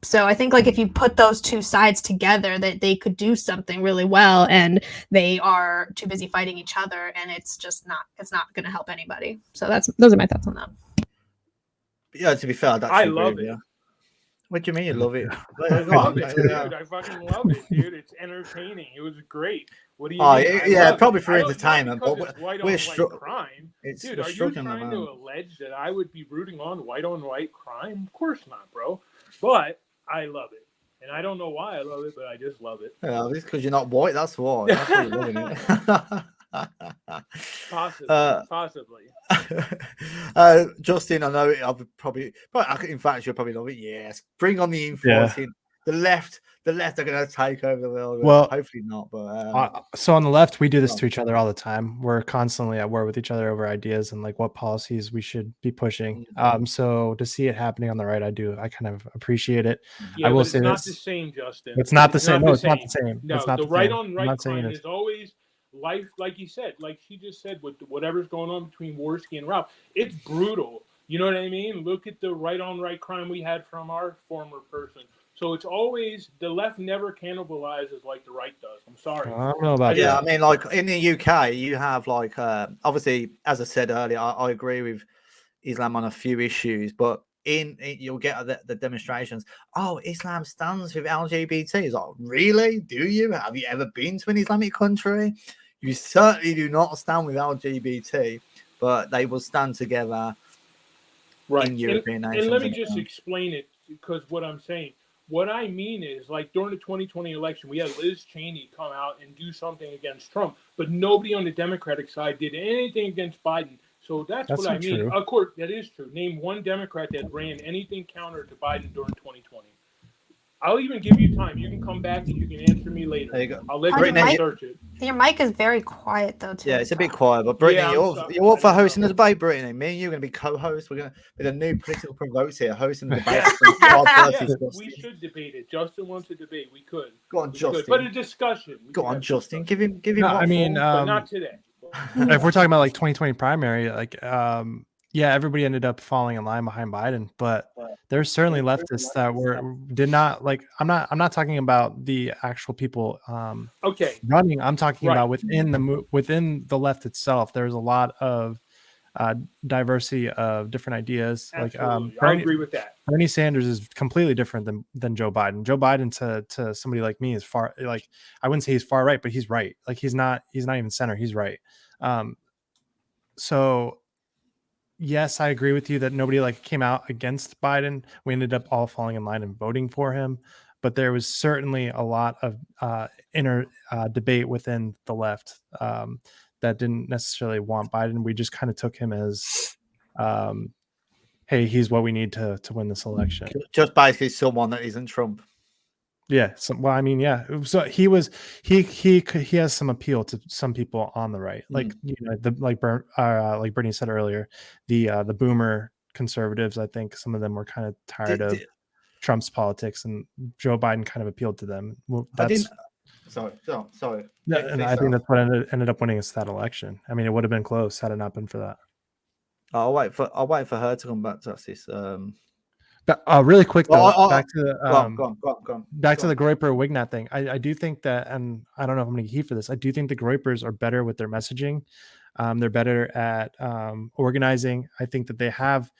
So I think if you put those two sides together, that they could do something really well, and they are too busy fighting each other, and it's not going to help anybody. So those are my thoughts on that. Yeah, to be fair, I love it. What do you mean you love it? I love it, dude. I fucking love it, dude. It's entertaining. It was great. What do you mean? Yeah, probably for entertainment, but it's white on we're white crime. Dude, are you them trying to allege that I would be rooting on white crime? Of course not, bro. But I love it. And I don't know why I love it, but I just love it. Yeah, it's because you're not white, that's why. That's why you're loving it. Possibly. Justin, I know I'll probably, in fact, you'll probably love it. Yes, bring on the infighting. The left are going to take over the world. Well, hopefully not. But so on the left, we do this to each other all the time. We're constantly at war with each other over ideas and like what policies we should be pushing. So to see it happening on the right, I kind of appreciate it. Yeah, I will say it's not the same, Justin. It's not the same. No, it's not the same. No, it's not the the right same. on right crime is always life, like you said, like she just said, with whatever's going on between Worski and Ralph. It's brutal. You know what I mean? Look at the right on right crime we had from our former person. So it's always the left never cannibalizes like the right does. I'm sorry. I don't know about that. I mean, like in the UK, you have like obviously, as I said earlier, I agree with Islam on a few issues, but you'll get the demonstrations. Oh, Islam stands with LGBT. It's like, really? Do you? Have you ever been to an Islamic country? You certainly do not stand with LGBT, but they will stand together in European nations. And let me just explain it, because what I'm saying. What I mean is, like, during the 2020 election, we had Liz Cheney come out and do something against Trump, but nobody on the Democratic side did anything against Biden. So that's what I mean. True. Of course, that is true. Name one Democrat that ran anything counter to Biden during 2020. I'll even give you time. You can come back and you can answer me later. There you go. I'll let you research it. Your mic is very quiet, though, too. Yeah, it's a bit quiet. But Brittany, you're up for hosting the debate, Brittany. Me and you are going to be co-hosts. We're going to be the new political provoked here, hosting the debate. We should debate it. Justin wants to debate. We could. Go on, Justin. But a discussion. Go on, Justin. Give him. No, I mean, but not today. If we're talking about like 2020 primary, like yeah, everybody ended up falling in line behind Biden, but there's certainly leftists that did not like. I'm not talking about the actual people running. I'm talking about within the left itself. There's a lot of diversity of different ideas. Absolutely. Like I agree with that. Bernie Sanders is completely different than Joe Biden. Joe Biden to somebody like me is far, like, I wouldn't say he's far right, but he's right. Like he's not even center. He's right. So yes, I agree with you that nobody like came out against Biden. We ended up all falling in line and voting for him, but there was certainly a lot of inner debate within the left that didn't necessarily want Biden. We just kind of took him as, hey, he's what we need to win this election. Just basically someone that isn't Trump. Yeah. Well, I mean, yeah. So he has some appeal to some people on the right, like like Brittany said earlier, the boomer conservatives. I think some of them were kind of tired of Trump's politics, and Joe Biden kind of appealed to them. Well, sorry. And I think that's what ended up winning us that election. I mean, it would have been close had it not been for that. I'll wait for her to come back to us. This. But really quick though, back to the Groyper Wignat thing. I do think that, and I don't know if I'm going to get heat for this. I do think the Groypers are better with their messaging. They're better at organizing. I think that they have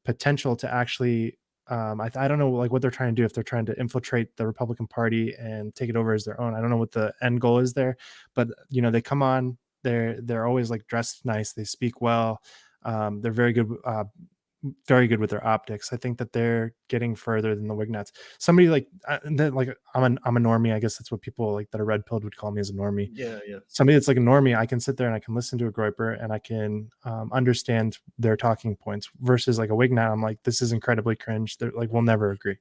potential to actually. I don't know like what they're trying to do, if they're trying to infiltrate the Republican Party and take it over as their own. I don't know what the end goal is there, but they come on. They're always like dressed nice. They speak well. They're very good with their optics. I think that they're getting further than the Wignats. Somebody like I'm a normie. I guess that's what people like that are red pilled would call me as a normie. Yeah. Somebody that's like a normie, I can sit there and I can listen to a Groyper and I can understand their talking points. Versus like a Wignat, I'm like, this is incredibly cringe. They're like, we'll never agree.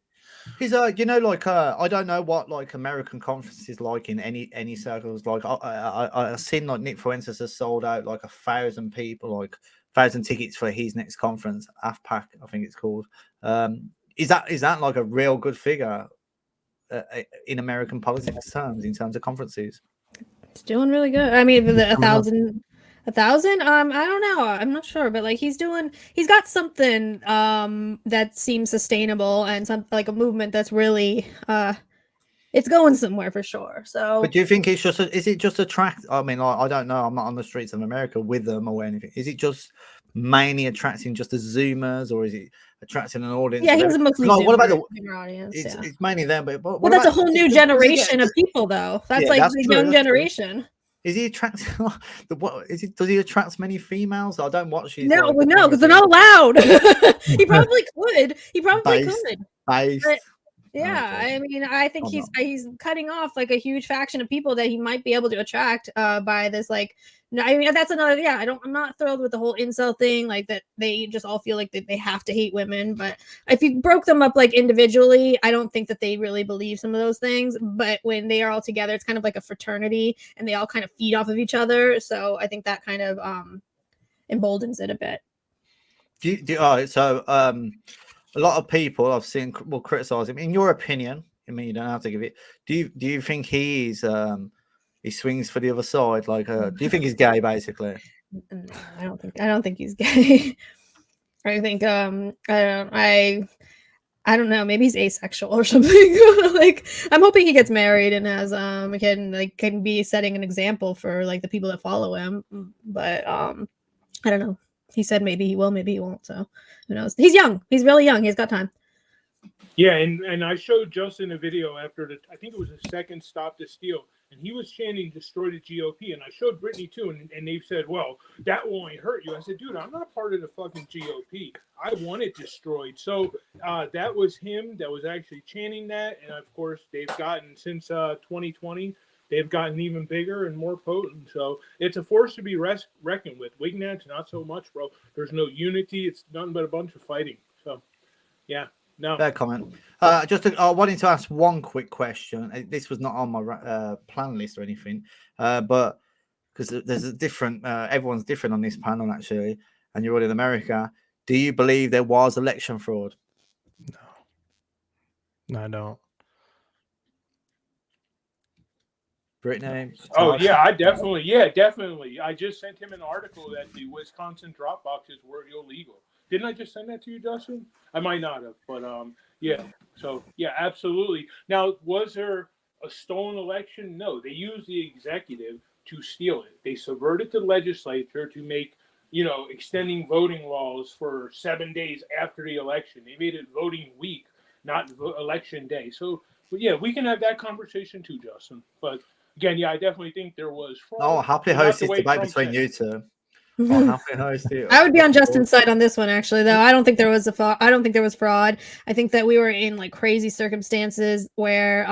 He's I don't know what like American conferences like in any circles. Like I've seen like Nick Fuentes has sold out like 1,000 people, like 1,000 tickets for his next conference, AFPAC, I think it's called. Is that like a real good figure in American politics terms, in terms of conferences? It's doing really good. I mean, 1,000. I don't know. I'm not sure, but like he's got something that seems sustainable and some like a movement that's really it's going somewhere for sure. So, but do you think is it just attract? I mean, I don't know. I'm not on the streets of America with them or anything. Is it just mainly attracting just the Zoomers, or is it attracting an audience? Yeah, he's mostly what about the Zoomer audience. It's mainly them, but what well, that's about, a whole new generation of people, though. That's like that's the true, young that's true. generation. Is he attract? What is he? Does he attract many females? I don't watch his. No, because they're not allowed. He probably could. He probably Based. could. Based. But, yeah, Okay. I mean, I think he's cutting off like a huge faction of people that he might be able to attract by this. Like, no, I mean, that's another. Yeah, I'm not thrilled with the whole incel thing. Like that, they just all feel like that they have to hate women. But if you broke them up like individually, I don't think that they really believe some of those things. But when they are all together, it's kind of like a fraternity, and they all kind of feed off of each other. So I think that kind of emboldens it a bit. A lot of people I've seen will criticize him. In your opinion, I mean, you don't have to give it. Do you think he's he swings for the other side? Like, do you think he's gay, basically? No, I don't think he's gay. I think I don't know, maybe he's asexual or something. Like, I'm hoping he gets married and has can be setting an example for like the people that follow him. But I don't know. He said maybe he will, maybe he won't. So who knows? He's young. He's really young. He's got time. Yeah, and I showed Justin a video after I think it was the second Stop the Steal, and he was chanting "Destroy the GOP," and I showed Brittany too, and they said, "Well, that will only hurt you." I said, "Dude, I'm not part of the fucking GOP. I want it destroyed." So that was him that was actually chanting that, and of course they've gotten since 2020. They've gotten even bigger and more potent. So it's a force to be reckoned with. Wignet's not so much, bro. There's no unity. It's nothing but a bunch of fighting. So, yeah. No. Fair comment. I wanted to ask one quick question. This was not on my plan list or anything, but because there's a different, everyone's different on this panel actually, and you're all in America. Do you believe there was election fraud? No, I don't. Brittany? Oh, yeah, definitely. I just sent him an article that the Wisconsin drop boxes were illegal. Didn't I just send that to you, Dustin? I might not have, but yeah. So, yeah, absolutely. Now, was there a stolen election? No, they used the executive to steal it. They subverted the legislature to make, extending voting laws for 7 days after the election. They made it voting week, not election day. So, yeah, we can have that conversation too, Justin. But again, yeah, I definitely think there was fraud. Oh, happy host this debate between you two. I would be on Justin's side on this one, actually. Though I don't think there was fraud. I think that we were in like crazy circumstances where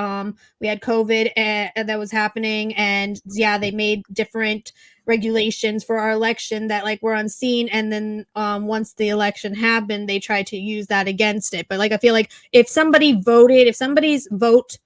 we had COVID and that was happening, and yeah, they made different regulations for our election that like were unseen, and then once the election happened, they tried to use that against it. But like I feel like if somebody's vote,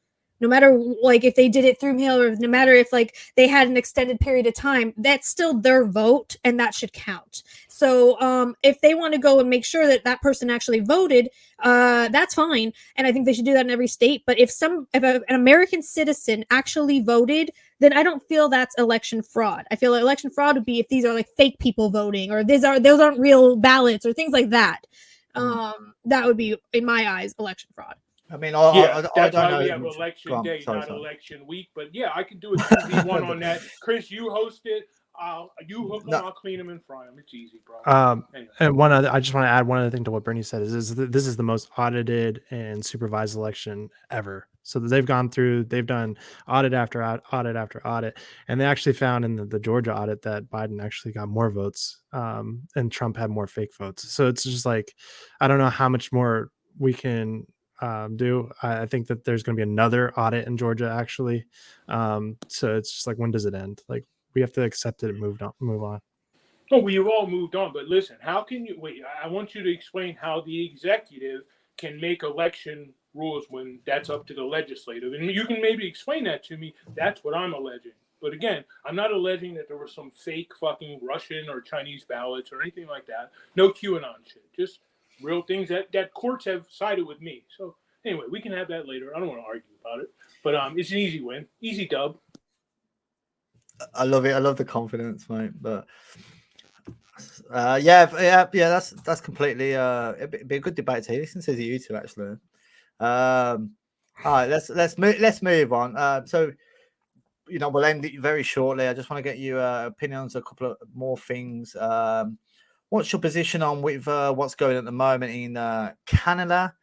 no matter like if they did it through mail or no matter if like they had an extended period of time, that's still their vote and that should count. So if they want to go and make sure that that person actually voted, that's fine. And I think they should do that in every state. But if an American citizen actually voted, then I don't feel that's election fraud. I feel like election fraud would be if these are like fake people voting or those aren't real ballots or things like that. That would be, in my eyes, election fraud. I mean, that's I don't why know. we have election day, not election week. But yeah, I can do a 2v1 on that. Chris, you host it. You hook them. I'll clean them and fry them. It's easy, bro. Anyway. And I just want to add one other thing to what Bernie said is this is the most audited and supervised election ever. So they've done audit after audit after audit, and they actually found in the Georgia audit that Biden actually got more votes, and Trump had more fake votes. So it's just like, I don't know how much more we can do. I think that there's going to be another audit in Georgia actually. So it's just like, when does it end? Like, we have to accept it and move on. Oh, we've all moved on, but listen, how can you wait? I want you to explain how the executive can make election rules when that's up to the legislative, and you can maybe explain that to me. That's what I'm alleging. But again, I'm not alleging that there was some fake fucking Russian or Chinese ballots or anything like that. No QAnon shit. Just real things that courts have sided with me. So anyway, we can have that later. I don't want to argue about it, but it's an easy win, easy dub. I love it. I love the confidence, mate. But yeah. That's completely. It'd be a good debate to listen to you two actually. All right, let's move on. So we'll end it very shortly. I just want to get your opinions on a couple of more things. what's your position on with what's going on at the moment in Canada?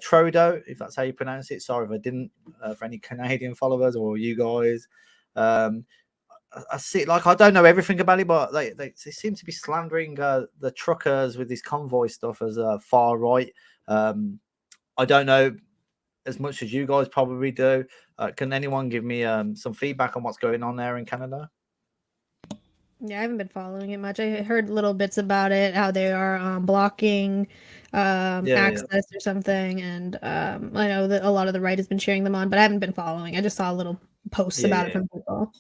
Trudeau, if that's how you pronounce it. Sorry if I didn't, for any Canadian followers or you guys. I see, like, I don't know everything about it, but they seem to be slandering the truckers with this convoy stuff as far right. I don't know as much as you guys probably do. Can anyone give me some feedback on what's going on there in Canada? Yeah, I haven't been following it much. I heard little bits about it, how they are blocking access or something, and I know that a lot of the right has been cheering them on, but I haven't been following. I just saw little posts about it from people.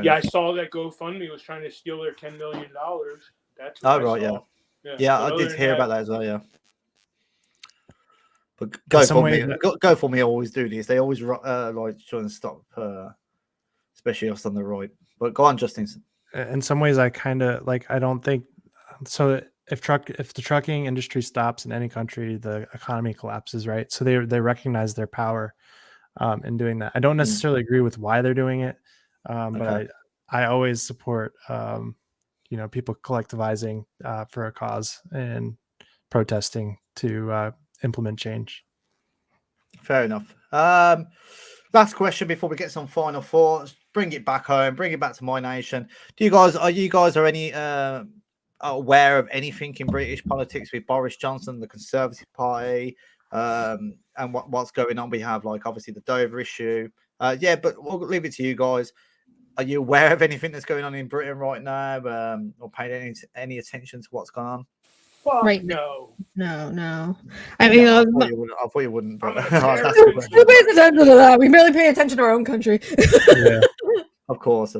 Yeah, I saw that GoFundMe was trying to steal their $10 million. That's what I saw. Yeah, I did hear about that as well. Yeah, but GoFundMe always do this. They always like trying to stop, especially us on the right. But go on, Justin. In some ways, I kind of like. I don't think so. If the trucking industry stops in any country, the economy collapses, right? So they recognize their power in doing that. I don't necessarily agree with why they're doing it, but I always support people collectivizing for a cause and protesting to implement change. Fair enough. Last question before we get some final thoughts. Bring it back home. Bring it back to my nation. Are you guys any aware of anything in British politics with Boris Johnson, the Conservative Party, and what's going on? We have, like, obviously the Dover issue. But we'll leave it to you guys. Are you aware of anything that's going on in Britain right now, or paying any attention to what's going on? Right. No. I mean, I thought you wouldn't. But who pays attention to that? We barely pay attention to our own country. Yeah. Of course.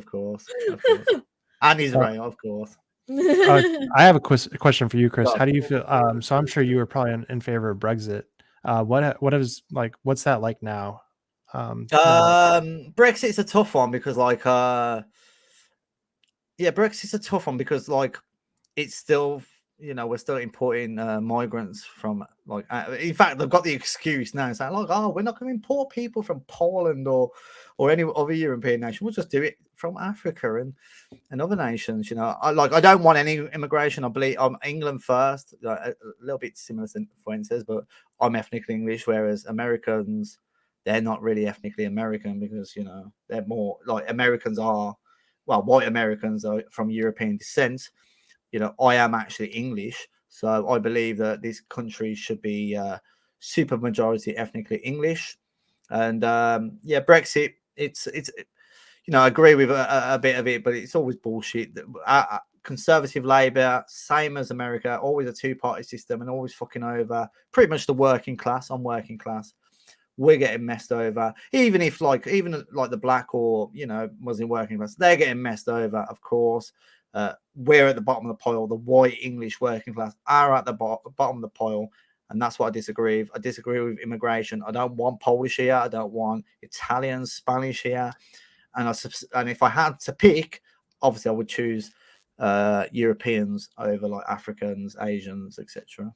And Israel, of course. I have a question for you, Chris. How do you feel? So I'm sure you were probably in favor of Brexit. What's that like now? Brexit's a tough one because, like, Brexit's a tough one because, like, it's still, we're still importing migrants from, like, in fact, they've got the excuse now saying, like, oh, we're not going to import people from Poland or any other European nation. We'll just do it from Africa and other nations. I don't want any immigration. I believe I'm England first, a little bit similar to Fuentes, but I'm ethnically English, whereas Americans, they're not really ethnically American because, they're more like Americans are, well, white Americans are from European descent. I am actually English, so I believe that this country should be super majority ethnically English. And Brexit, it's I agree with a bit of it, but it's always bullshit. Conservative Labour, same as America, always a two-party system and always fucking over pretty much the working class. I'm working class. We're getting messed over. Even the black or Muslim working class, they're getting messed over, of course. We're at the bottom of the pile. The white English working class are at the bottom of the pile, and that's what I disagree with. I disagree with immigration. I don't want Polish here. I don't want Italian, Spanish here. And if I had to pick, obviously I would choose Europeans over, like, Africans, Asians, etc.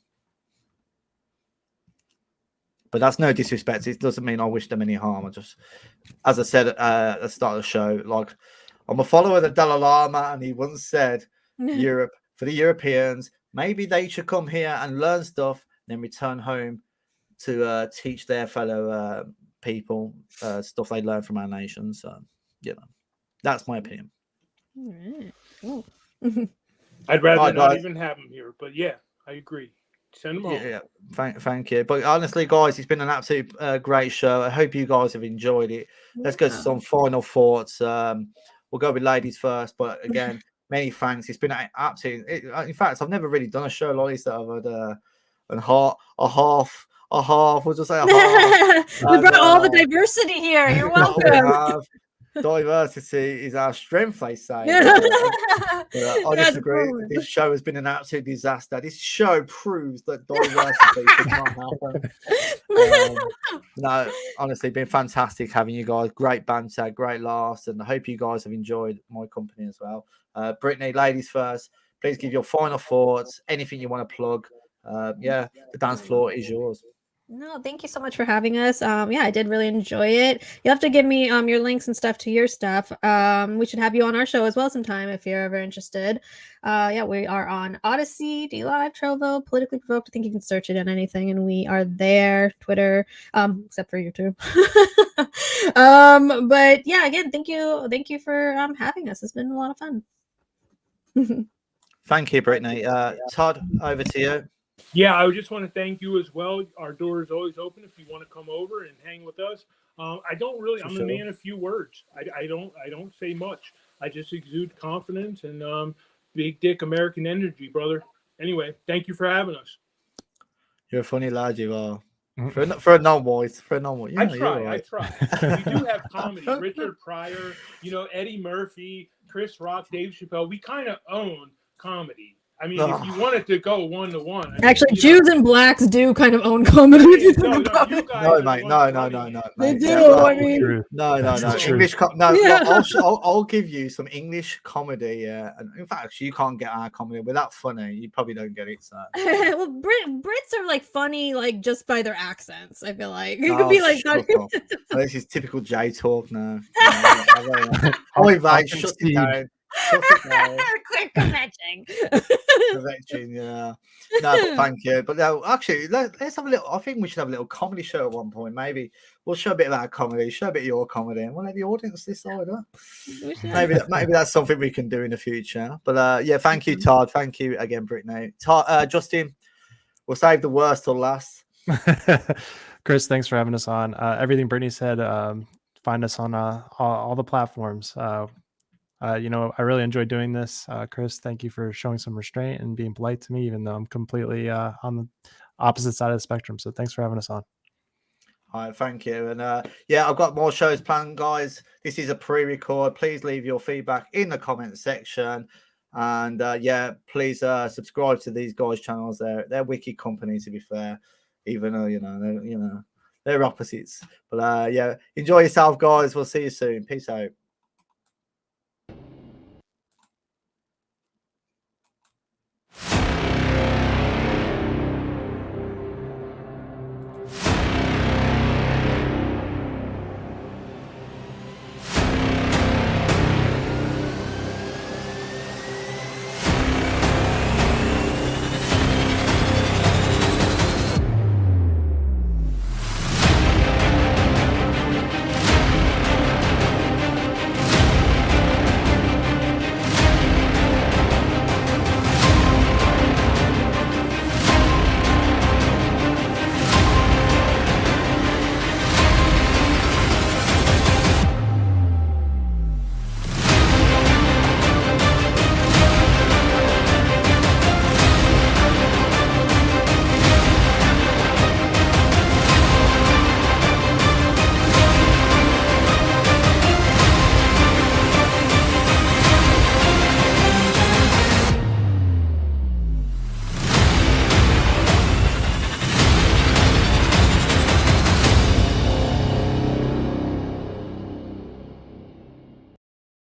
But that's no disrespect. It doesn't mean I wish them any harm. I just, as I said at the start of the show, like, I'm a follower of the Dalai Lama, and he once said, Europe, for the Europeans, maybe they should come here and learn stuff, then return home to teach their fellow people stuff they learn from our nation. So, that's my opinion. All right. Cool. I'd rather not even have them here, but yeah, I agree. Send them home. Yeah, thank you. But honestly, guys, it's been an absolute great show. I hope you guys have enjoyed it. Let's go to some final thoughts. We'll go with ladies first, but again, many thanks. It's been in fact, I've never really done a show like this that I've had a half. We'll just say a half. We brought all the diversity here. You're welcome. Diversity is our strength, they say. I disagree. This show has been an absolute disaster. This show proves that diversity does not happen. No, honestly, been fantastic having you guys. Great banter, great laughs, and I hope you guys have enjoyed my company as well. Brittany, ladies first. Please give your final thoughts. Anything you want to plug. The dance floor is yours. No, thank you so much for having us. Yeah, I did really enjoy it. You'll have to give me your links and stuff to your stuff. We should have you on our show as well sometime if you're ever interested. Yeah, we are on Odyssey, D Live, Trovo, Politically Provoked. I think you can search it on anything, and we are there. Twitter, except for YouTube. But yeah, again, thank you for having us. It's been a lot of fun. Thank you, Brittany. Todd, over to you. Yeah, I just want to thank you as well. Our door is always open if you want to come over and hang with us. I don't really. I'm a man of few words. I don't say much. I just exude confidence and big dick American energy, brother. Anyway, thank you for having us. You're a funny lad, you are. For a non-voice, yeah, I try. We do have comedy. Richard Pryor, Eddie Murphy, Chris Rock, Dave Chappelle. We kind of own comedy. I mean, if you wanted to go 1-to-1, actually, Jews and blacks do kind of own comedy. No, mate, no. They do. I mean, no. English, I'll give you some English comedy. Yeah, and in fact, you can't get our comedy. We're that funny. You probably don't get it. So, well, Brits are like funny, like just by their accents. I feel like you could be like, this is typical J talk now. Oh, mate, shut it down. Quick convention. Yeah. No, thank you. But no, actually, let's have a little. I think we should have a little comedy show at one point. Maybe we'll show a bit of our comedy, show a bit of your comedy, and we'll let the audience decide. Maybe that's something we can do in the future. But yeah, thank you, Todd. Thank you again, Brittany. Justin, we'll save the worst till last. Chris, thanks for having us on. Everything Brittany said, find us on all the platforms. I really enjoyed doing this. Chris, thank you for showing some restraint and being polite to me, even though I'm completely on the opposite side of the spectrum. So thanks for having us on. All right, thank you. And yeah, I've got more shows planned, guys. This is a pre-record. Please leave your feedback in the comment section. And yeah, please subscribe to these guys' channels. They're wicked company, to be fair, even though they're opposites. But yeah, enjoy yourself, guys. We'll see you soon. Peace out.